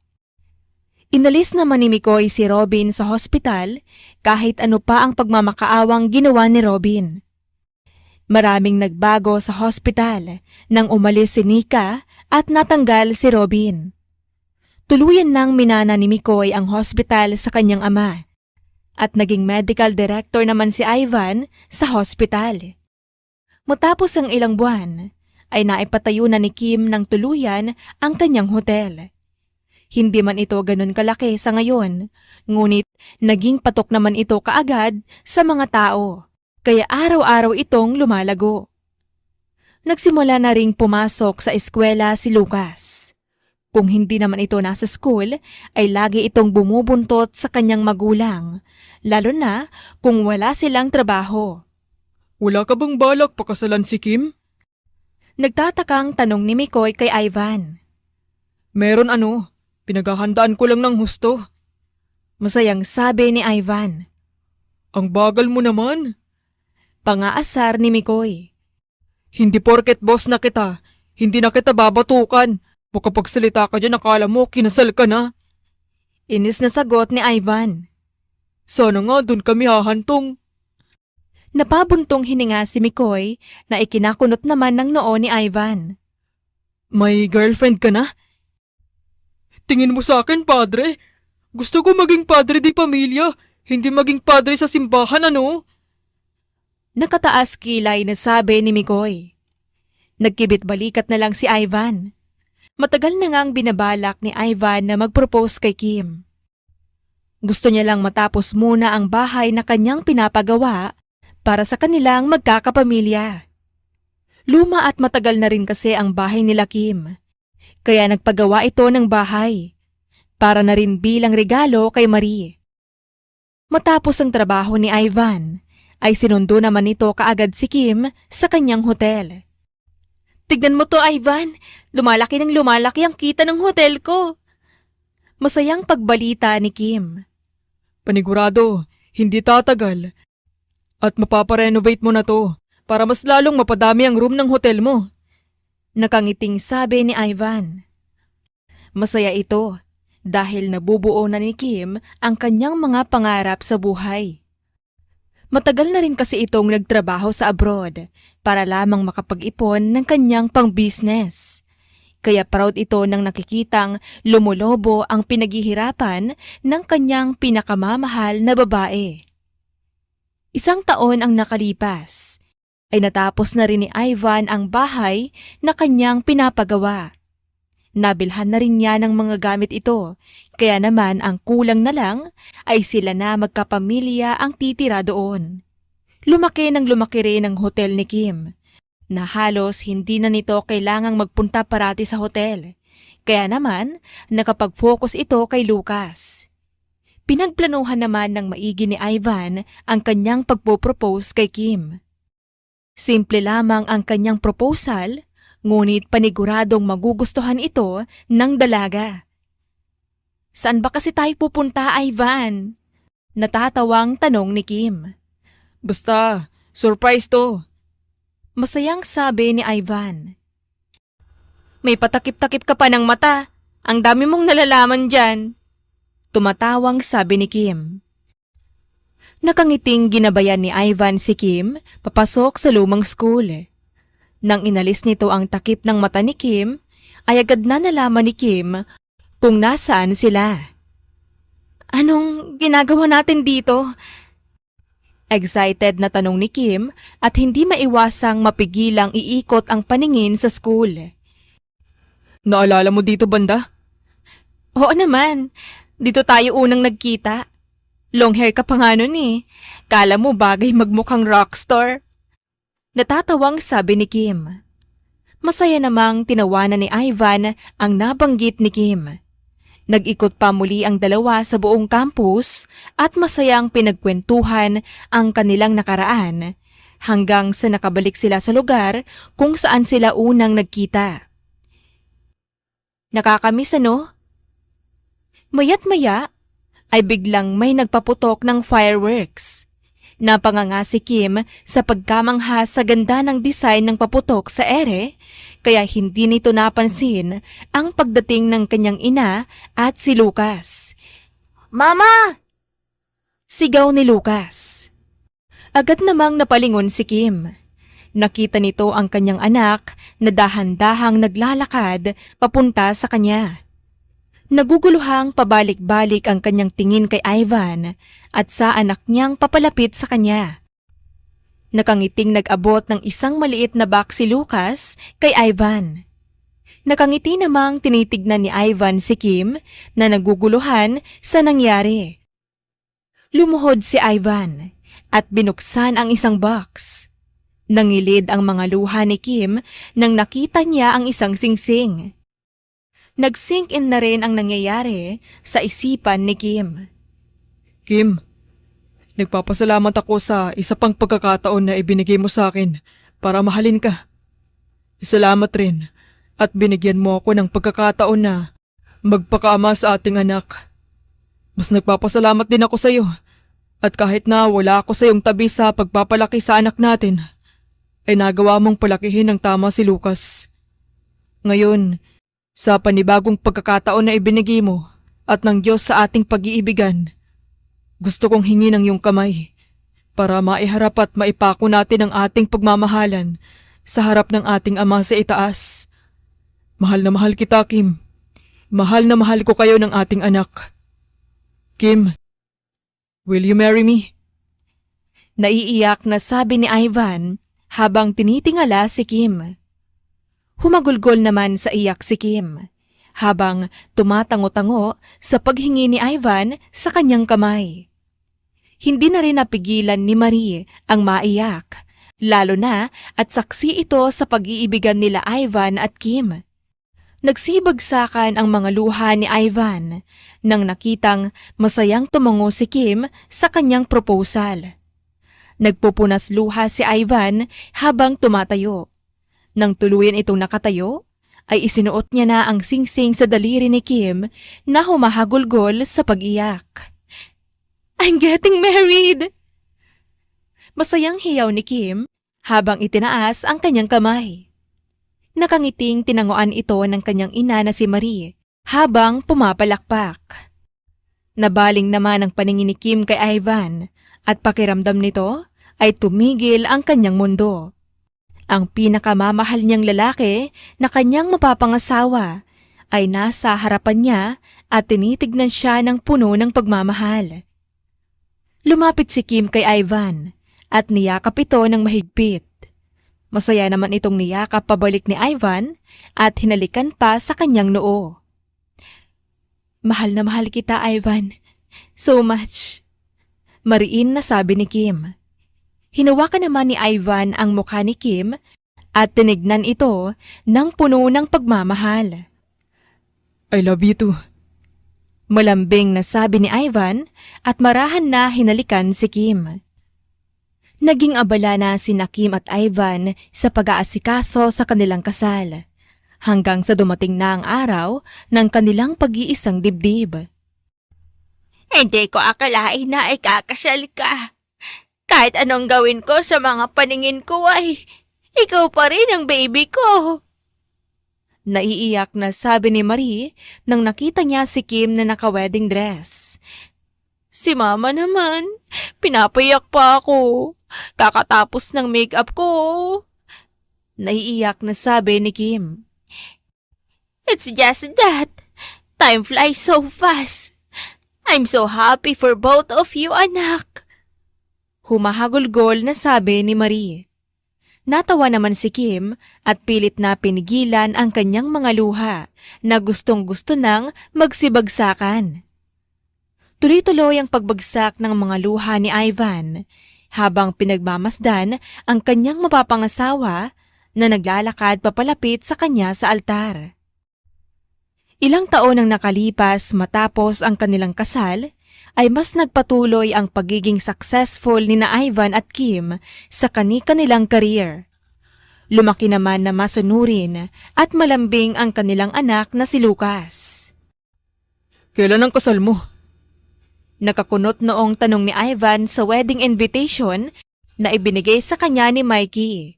S1: Inalis naman ni Mikoy si Robin sa hospital kahit ano pa ang pagmamakaawang ginawa ni Robin. Maraming nagbago sa hospital nang umalis si Nika at natanggal si Robin. Tuluyan nang minana ni Mikoy ang hospital sa kanyang ama at naging medical director naman si Ivan sa hospital. Matapos ang ilang buwan, ay naipatayo na ni Kim ng tuluyan ang kanyang hotel. Hindi man ito ganun kalaki sa ngayon, ngunit naging patok naman ito kaagad sa mga tao, kaya araw-araw itong lumalago. Nagsimula na ring pumasok sa eskwela si Lucas. Kung hindi naman ito nasa school, ay lagi itong bumubuntot sa kanyang magulang, lalo na kung wala silang trabaho.
S2: Wala ka bang balak pakasalan si Kim?
S1: Nagtatakang tanong ni Mikoy kay Ivan.
S2: Meron pinaghahandaan ko lang ng husto.
S1: Masayang sabi ni Ivan.
S2: Ang bagal mo naman.
S1: Pangaasar ni Mikoy.
S2: Hindi porket boss na kita, hindi na kita babatukan. Makapagsalita ka dyan, akala mo kinasal ka na.
S1: Inis na sagot ni Ivan.
S2: Sana nga dun kami hahantong.
S1: Napabuntong hininga si Mikoy na ikinakunot naman ng noo ni Ivan.
S2: May girlfriend ka na? Tingin mo sa akin, padre? Gusto ko maging padre di pamilya, hindi maging padre sa simbahan, ano?
S1: Nakataas kilay na sabi ni Mikoy. Nagkibit balikat na lang si Ivan. Matagal na ngang binabalak ni Ivan na mag-propose kay Kim. Gusto niya lang matapos muna ang bahay na kanyang pinapagawa para sa kanilang magkakapamilya. Luma at matagal na rin kasi ang bahay nila Kim, kaya nagpagawa ito ng bahay, para na rin bilang regalo kay Marie. Matapos ang trabaho ni Ivan, ay sinundo naman ito kaagad si Kim sa kanyang hotel. Tignan mo to, Ivan, lumalaki ng lumalaki ang kita ng hotel ko. Masayang pagbalita ni Kim.
S2: Panigurado, hindi tatagal. At mapaparenovate mo na to para mas lalong mapadami ang room ng hotel mo.
S1: Nakangiting sabi ni Ivan. Masaya ito dahil nabubuo na ni Kim ang kanyang mga pangarap sa buhay. Matagal na rin kasi itong nagtrabaho sa abroad para lamang makapag-ipon ng kanyang pang-business. Kaya proud ito nang nakikitang lumulobo ang pinaghihirapan ng kanyang pinakamamahal na babae. 1 taon ang nakalipas, ay natapos na rin ni Ivan ang bahay na kanyang pinapagawa. Nabilhan na rin niya ng mga gamit ito, kaya naman ang kulang na lang ay sila na magkapamilya ang titira doon. Lumaki rin ang hotel ni Kim, na halos hindi na nito kailangang magpunta parati sa hotel, kaya naman nakapag-focus ito kay Lucas. Pinagplanuhan naman ng maigi ni Ivan ang kanyang pagpo-propose kay Kim. Simple lamang ang kanyang proposal, ngunit paniguradong magugustuhan ito ng dalaga. Saan ba kasi tayo pupunta, Ivan? Natatawang tanong ni Kim.
S2: Basta, surprise to.
S1: Masayang sabi ni Ivan. May patakip-takip ka pa ng mata. Ang dami mong nalalaman dyan. Tumatawang sabi ni Kim. Nakangiting ginabayan ni Ivan si Kim papasok sa lumang school. Nang inalis nito ang takip ng mata ni Kim, ay agad na nalaman ni Kim kung nasaan sila. Anong ginagawa natin dito? Excited na tanong ni Kim at hindi maiwasang mapigilang iikot ang paningin sa school.
S2: Naalala mo dito banda?
S1: Oo naman, dito tayo unang nagkita. Long hair ka pa nga nun eh. Kala mo bagay magmukhang rockstar. Natatawang sabi ni Kim. Masaya namang tinawanan ni Ivan ang nabanggit ni Kim. Nag-ikot pa muli ang dalawa sa buong campus at masayang pinagkwentuhan ang kanilang nakaraan hanggang sa nakabalik sila sa lugar kung saan sila unang nagkita. Nakakamiss ano? Maya't maya ay biglang may nagpaputok ng fireworks. Napanganga si Kim sa pagkamangha sa ganda ng design ng paputok sa ere, kaya hindi nito napansin ang pagdating ng kanyang ina at si Lucas.
S3: Mama!
S1: Sigaw ni Lucas. Agad namang napalingon si Kim. Nakita nito ang kanyang anak na dahan-dahang naglalakad papunta sa kanya. Naguguluhang pabalik-balik ang kanyang tingin kay Ivan at sa anak niyang papalapit sa kanya. Nakangiting nag-abot ng isang maliit na box si Lucas kay Ivan. Nakangiti namang tinitignan ni Ivan si Kim na naguguluhan sa nangyari. Lumuhod si Ivan at binuksan ang isang box. Nangilid ang mga luha ni Kim nang nakita niya ang isang singsing. Nag-sink in na rin ang nangyayari sa isipan ni Kim.
S2: Kim, nagpapasalamat ako sa isa pang pagkakataon na ibinigay mo sa akin para mahalin ka. Salamat rin at binigyan mo ako ng pagkakataon na magpakaama sa ating anak. Mas nagpapasalamat din ako sa iyo at kahit na wala ako sa iyong tabi sa pagpapalaki sa anak natin, ay nagawa mong palakihin ng tama si Lucas. Ngayon, sa panibagong pagkakataon na ibinigay mo at ng Diyos sa ating pag-iibigan, gusto kong hingi ng iyong kamay para maiharap at maipako natin ang ating pagmamahalan sa harap ng ating Ama sa itaas. Mahal na mahal kita, Kim. Mahal na mahal ko kayo ng ating anak. Kim, will you marry me?
S1: Naiiyak na sabi ni Ivan habang tinitingala si Kim. Humagulgol naman sa iyak si Kim habang tumatango-tango sa paghingi ni Ivan sa kanyang kamay. Hindi na rin napigilan ni Marie ang maiyak, lalo na at saksi ito sa pag-iibigan nila Ivan at Kim. Nagsibagsakan ang mga luha ni Ivan nang nakitang masayang tumango si Kim sa kanyang proposal. Nagpupunas luha si Ivan habang tumatayo. Nang tuluyan itong nakatayo, ay isinuot niya na ang singsing sa daliri ni Kim na humahagulgol sa pag-iyak. I'm getting married! Masayang hiyaw ni Kim habang itinaas ang kanyang kamay. Nakangiting tinanguan ito ng kanyang ina na si Marie habang pumapalakpak. Nabaling naman ang paningin ni Kim kay Ivan at pakiramdam nito ay tumigil ang kanyang mundo. Ang pinakamamahal niyang lalaki na kanyang mapapangasawa ay nasa harapan niya at tinitignan siya ng puno ng pagmamahal. Lumapit si Kim kay Ivan at niyakap ito ng mahigpit. Masaya naman itong niyakap pabalik ni Ivan at hinalikan pa sa kanyang noo. Mahal na mahal kita, Ivan. So much. Mariin na sabi ni Kim. Hinawakan naman ni Ivan ang mukha ni Kim at tinignan ito ng puno ng pagmamahal.
S2: I love you too.
S1: Malambing na sabi ni Ivan at marahan na hinalikan si Kim. Naging abala na sina Kim at Ivan sa pag-aasikaso sa kanilang kasal, hanggang sa dumating na ang araw ng kanilang pag-iisang dibdib.
S3: Hindi ko akalain na ikakasal ka. Kahit anong gawin ko sa mga paningin ko ay ikaw pa rin ang baby ko.
S1: Naiiyak na sabi ni Marie nang nakita niya si Kim na naka-wedding dress. Si Mama naman, pinapayak pa ako. Kakatapos ng makeup ko. Naiiyak na sabi ni Kim.
S3: It's just that time flies so fast. I'm so happy for both of you, anak.
S1: Humahagulgol na sabi ni Marie. Natawa naman si Kim at pilit na pinigilan ang kanyang mga luha na gustong-gusto nang magsibagsakan. Tuloy-tuloy ang pagbagsak ng mga luha ni Ivan habang pinagmamasdan ang kanyang mapapangasawa na naglalakad papalapit sa kanya sa altar. Ilang taon ang nakalipas matapos ang kanilang kasal, ay mas nagpatuloy ang pagiging successful ni na Ivan at Kim sa kani-kanilang career. Lumaki naman na masunurin at malambing ang kanilang anak na si Lucas.
S2: Kailan ang kasal mo?
S1: Nakakunot noong tanong ni Ivan sa wedding invitation na ibinigay sa kanya ni Mikey.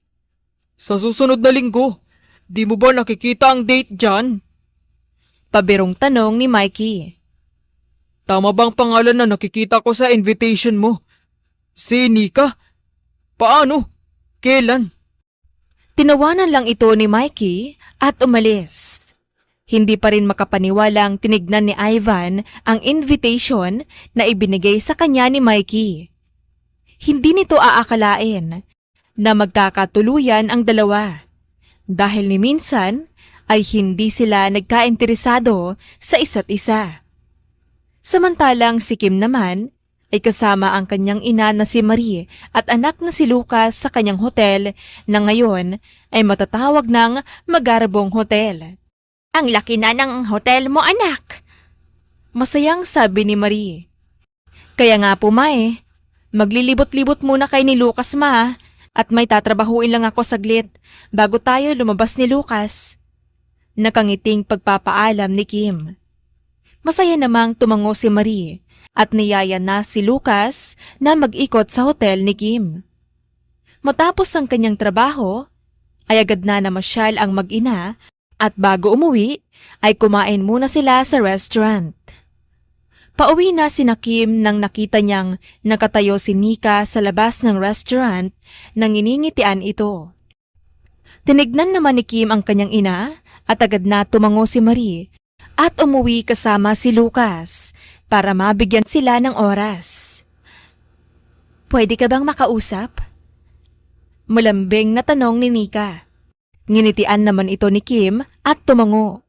S2: Sa susunod na linggo. Di mo ba nakikita ang date dyan?
S1: Pabirong tanong ni Mikey.
S2: Tama bang pangalan na nakikita ko sa invitation mo? Si Nika? Paano? Kailan?
S1: Tinawanan lang ito ni Mikey at umalis. Hindi pa rin makapaniwalang tinignan ni Ivan ang invitation na ibinigay sa kanya ni Mikey. Hindi nito aakalain na magkakatuluyan ang dalawa dahil ni minsan ay hindi sila nagkainteresado sa isa't isa. Samantalang si Kim naman ay kasama ang kanyang ina na si Marie at anak na si Lucas sa kanyang hotel na ngayon ay matatawag ng Magarbong Hotel.
S3: Ang laki na ng hotel mo, anak.
S1: Masayang sabi ni Marie. Kaya nga po maglilibot-libot muna kay ni Lucas at may tatrabahuin lang ako saglit bago tayo lumabas ni Lucas. Nakangiting pagpapaalam ni Kim. Masaya namang tumango si Marie at niyaya na si Lucas na mag-ikot sa hotel ni Kim. Matapos ang kanyang trabaho, ay agad na namasyal ang mag-ina at bago umuwi ay kumain muna sila sa restaurant. Pauwi na si Kim nang nakita niyang nakatayo si Nika sa labas ng restaurant nang iningitian ito. Tinignan naman ni Kim ang kanyang ina at agad na tumango si Marie at umuwi kasama si Lucas para mabigyan sila ng oras. Pwede ka bang makausap? Malambing na tanong ni Nika. Nginitian naman ito ni Kim at tumango.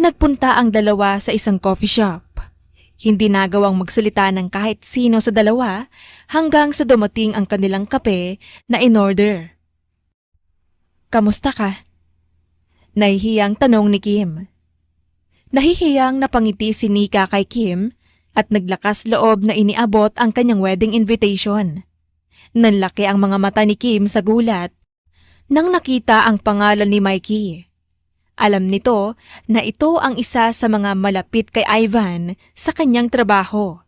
S1: Nagpunta ang dalawa sa isang coffee shop. Hindi nagawang magsalita ng kahit sino sa dalawa hanggang sa dumating ang kanilang kape na in-order. Kamusta ka? Nahihiyang tanong ni Kim. Nahihiyang napangiti si Nika kay Kim at naglakas loob na iniabot ang kanyang wedding invitation. Nanlaki ang mga mata ni Kim sa gulat nang nakita ang pangalan ni Mikey. Alam nito na ito ang isa sa mga malapit kay Ivan sa kanyang trabaho.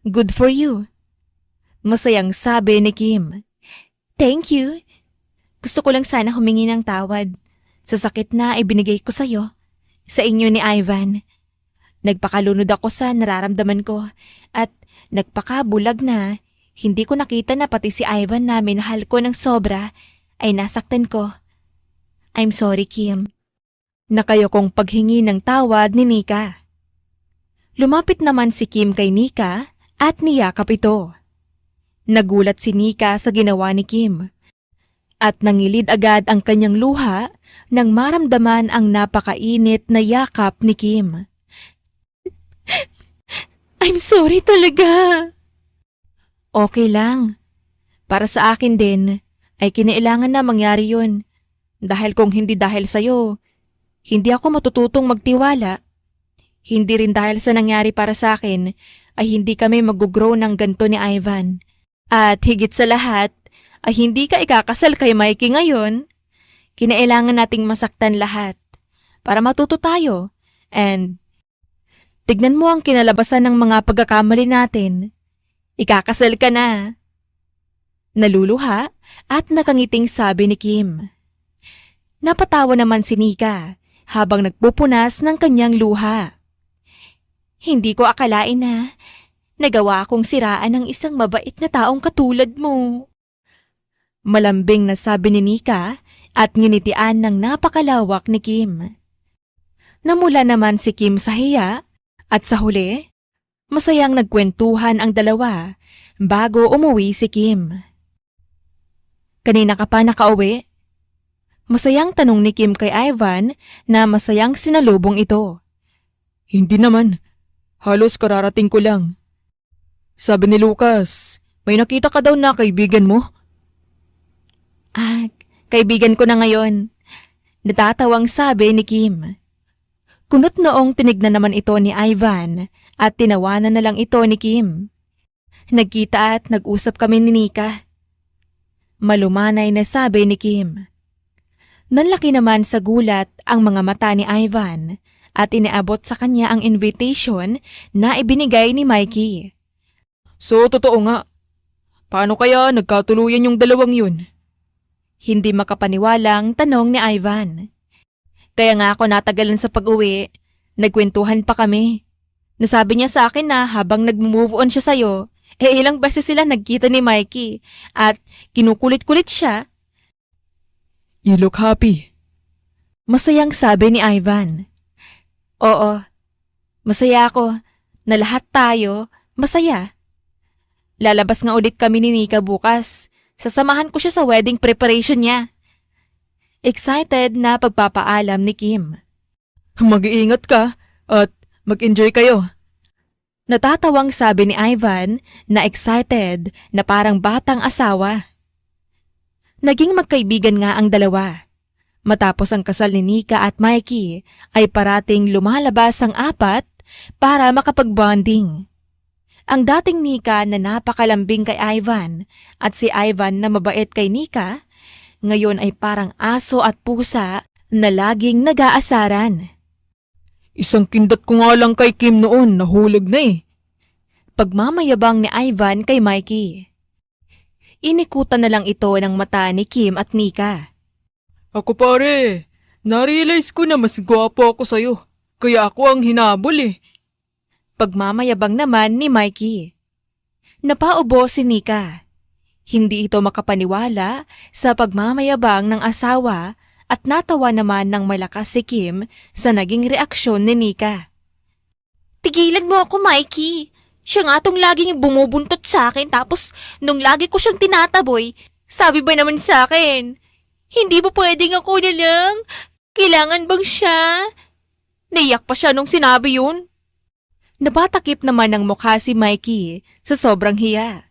S1: Good for you. Masayang sabi ni Kim. Thank you. Gusto ko lang sana humingi ng tawad sa sakit na ibinigay ko sa'yo. Sa inyo ni Ivan. Nagpakalunod ako sa nararamdaman ko at nagpakabulag na hindi ko nakita na pati si Ivan na minahal ko ng sobra ay nasaktan ko. I'm sorry, Kim. Nakayokong paghingi ng tawad ni Nika. Lumapit naman si Kim kay Nika at niyakap ito. Nagulat si Nika sa ginawa ni Kim at nangilid agad ang kanyang luha nang maramdaman ang napakainit na yakap ni Kim. I'm sorry talaga. Okay lang. Para sa akin din, ay kinailangan na mangyari yun. Dahil kung hindi dahil sa'yo, hindi ako matututong magtiwala. Hindi rin dahil sa nangyari para sa akin, ay hindi kami mag-grow ng ganto ni Ivan. At higit sa lahat, ay hindi ka ikakasal kay Mikey ngayon. Kinailangan nating masaktan lahat para matuto tayo. And tignan mo ang kinalabasan ng mga pagkakamali natin. Ikakasal ka na. Naluluha at nakangiting sabi ni Kim. Napatawa naman si Nika habang nagpupunas ng kanyang luha. Hindi ko akalain na nagawa akong siraan ng isang mabait na taong katulad mo. Malambing na sabi ni Nika at nginitian ng napakalawak ni Kim. Namula naman si Kim sa hiya At sa huli, masayang nagkwentuhan ang dalawa bago umuwi si Kim. Kanina ka pa nakauwi? Masayang tanong ni Kim kay Ivan na masayang sinalubong ito.
S2: Hindi naman. Halos kararating ko lang. Sabi ni Lucas, may nakita ka daw na kaibigan mo?
S1: Ah, kaibigan ko na ngayon. Natatawang sabi ni Kim. Kunot noong tinignan naman ito ni Ivan at tinawanan na lang ito ni Kim. Nagkita at nag-usap kami ni Nika. Malumanay na sabi ni Kim. Nanlaki naman sa gulat ang mga mata ni Ivan at iniabot sa kanya ang invitation na ibinigay ni Mikey.
S2: So, totoo nga. Paano kaya nagkatuluyan yung dalawang yun?
S1: Hindi makapaniwalang tanong ni Ivan. Kaya nga ako natagalan sa pag-uwi. Nagkwentuhan pa kami. Nasabi niya sa akin na habang nag-move on siya sa'yo, ilang beses sila nagkita ni Mikey at kinukulit-kulit siya.
S2: You look happy.
S1: Masayang sabi ni Ivan. Oo, masaya ako na lahat tayo masaya. Lalabas nga ulit kami ni Nika bukas. Sasamahan ko siya sa wedding preparation niya. Excited na pagpapaalam ni Kim.
S2: Mag-iingat ka at mag-enjoy kayo.
S1: Natatawang sabi ni Ivan na excited na parang batang asawa. Naging magkaibigan nga ang dalawa. Matapos ang kasal ni Nika at Mikey ay parating lumalabas ang apat para makapag-bonding. Ang dating Nika na napakalambing kay Ivan at si Ivan na mabait kay Nika, ngayon ay parang aso at pusa na laging nag-aasaran.
S2: Isang kindat ko nga lang kay Kim noon, nahulog na eh.
S1: Pagmamayabang ni Ivan kay Mikey. Inikutan na lang ito ng mata ni Kim at Nika.
S2: Ako pare, narealize ko na mas gwapo ako sa'yo. Kaya ako ang hinabol eh.
S1: Pagmamayabang naman ni Mikey. Napaubo si Nika. Hindi ito makapaniwala sa pagmamayabang ng asawa at natawa naman ng malakas si Kim sa naging reaksyon ni Nika.
S3: Tigilan mo ako, Mikey. Siya nga tong laging bumubuntot sa akin tapos nung lagi ko siyang tinataboy, sabi ba naman sa akin, hindi ba pwedeng ako na lang? Kailangan bang siya? Naiyak pa siya nung sinabi yun.
S1: Napatakip naman ng mukha si Mikey sa sobrang hiya.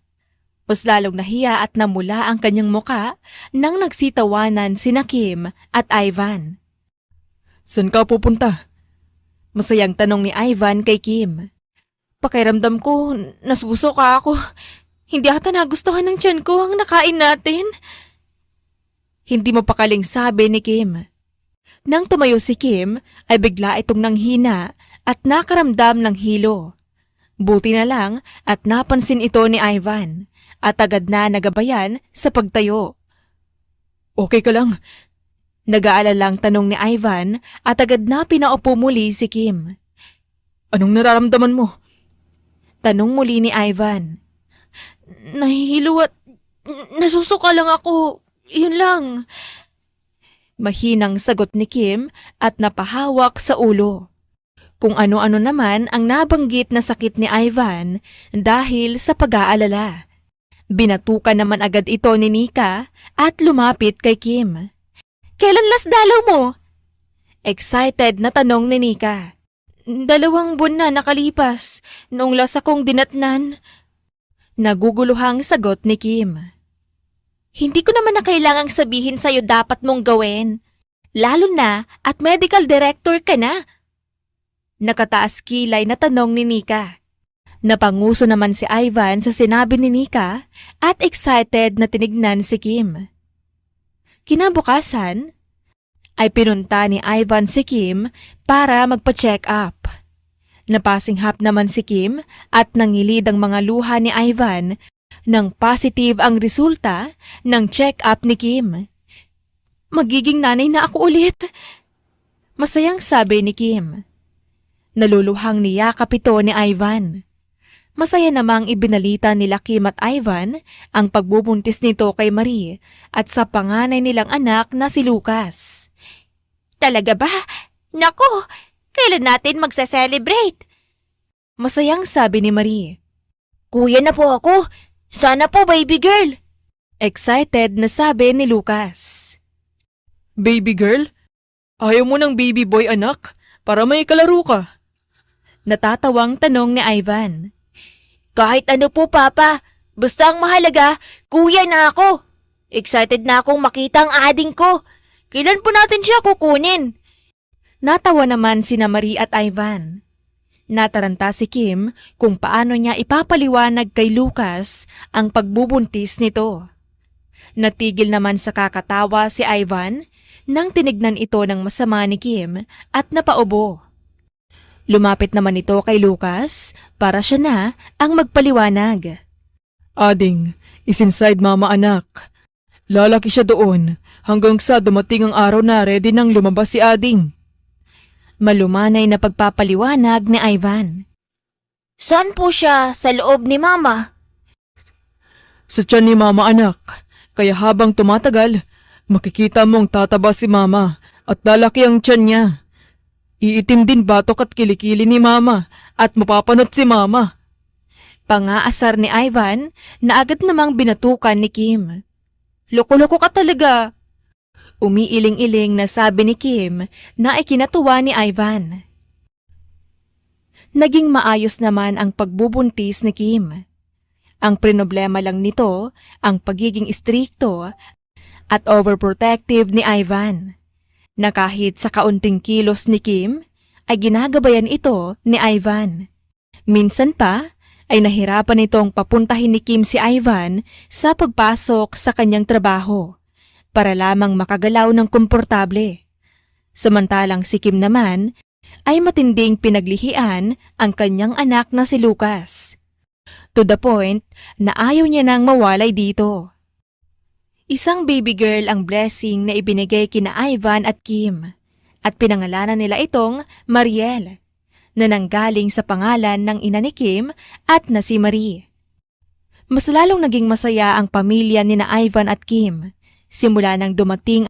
S1: Mas lalong nahiya at namula ang kanyang mukha nang nagsitawanan sina Kim at Ivan.
S2: San ka pupunta?
S1: Masayang tanong ni Ivan kay Kim. Pakiramdam ko, nasuso ka ako. Hindi ata nagustuhan ng tiyan ko ang nakain natin. Hindi mo pakaling sabi ni Kim. Nang tumayo si Kim, ay bigla itong nanghina at nakaramdam ng hilo. Buti na lang at napansin ito ni Ivan at agad na nagabayan sa pagtayo.
S2: Okay ka lang?
S1: Nag-aalalang tanong ni Ivan at agad na pinaupo muli si Kim.
S2: Anong nararamdaman mo?
S1: Tanong muli ni Ivan. Nahihilo at nasusuka lang ako. Yun lang. Mahinang sagot ni Kim at napahawak sa ulo. Kung ano-ano naman ang nabanggit na sakit ni Ivan dahil sa pag-aalala. Binatukan naman agad ito ni Nika at lumapit kay Kim.
S3: Kailan last dalaw mo?
S1: Excited na tanong ni Nika. 2 buwan na nakalipas noong last akong dinatnan. Naguguluhang sagot ni Kim.
S3: Hindi ko naman na kailangang sabihin sa'yo dapat mong gawin. Lalo na at medical director ka na.
S1: Nakataas kilay na tanong ni Nika. Napanguso naman si Ivan sa sinabi ni Nika at excited na tinignan si Kim. Kinabukasan, ay pinunta ni Ivan si Kim para magpa-check up. Napasinghap naman si Kim at nangilid ang mga luha ni Ivan nang positive ang resulta ng check-up ni Kim. Magiging nanay na ako ulit. Masayang sabi ni Kim. Naluluhang niyakap ito ni Ivan. Masaya namang ibinalita nila Kim at Ivan ang pagbubuntis nito kay Marie at sa panganay nilang anak na si Lucas.
S3: Talaga ba? Nako, kailan natin magse-celebrate?
S1: Masayang sabi ni Marie.
S3: Kuya na po ako. Sana po, baby girl.
S1: Excited na sabi ni Lucas.
S2: Baby girl? Ayaw mo ng baby boy anak? Para may kalaro ka.
S1: Natatawang tanong ni Ivan.
S3: Kahit ano po, Papa. Basta ang mahalaga, kuya na ako. Excited na akong makita ang ading ko. Kailan po natin siya kukunin?
S1: Natawa naman sina Marie at Ivan. Nataranta si Kim kung paano niya ipapaliwanag kay Lucas ang pagbubuntis nito. Natigil naman sa kakatawa si Ivan nang tinignan ito ng masama ni Kim at napaubo. Lumapit naman ito kay Lucas para siya na ang magpaliwanag.
S2: Ading, is inside mama anak. Lalaki siya doon hanggang sa dumating ang araw na ready nang lumabas si Ading.
S1: Malumanay na pagpapaliwanag ni Ivan.
S3: Saan po siya? Sa loob ni Mama?
S2: Sa tiyan ni mama anak. Kaya habang tumatagal, makikita mong tataba si mama at lalaki ang tiyan niya. Iitim din batok at kilikili ni mama at mapapanot si mama.
S1: Pangaasar ni Ivan na agad namang binatukan ni Kim. Loko-loko ka talaga. Umiiling-iling na sabi ni Kim na ikinatuwa ni Ivan. Naging maayos naman ang pagbubuntis ni Kim. Ang problema lang nito ang pagiging istrikto at overprotective ni Ivan, na kahit sa kaunting kilos ni Kim ay ginagabayan ito ni Ivan. Minsan pa ay nahirapan itong papuntahin ni Kim si Ivan sa pagpasok sa kanyang trabaho para lamang makagalaw ng komportable. Samantalang si Kim naman ay matinding pinaglihian ang kanyang anak na si Lucas. To the point na ayaw niya nang mawalay dito. Isang baby girl ang blessing na ibinigay kina Ivan at Kim at pinangalanan nila itong Mariel na nanggaling sa pangalan ng ina ni Kim at na si Marie. Mas lalong naging masaya ang pamilya ni na Ivan at Kim simula nang dumating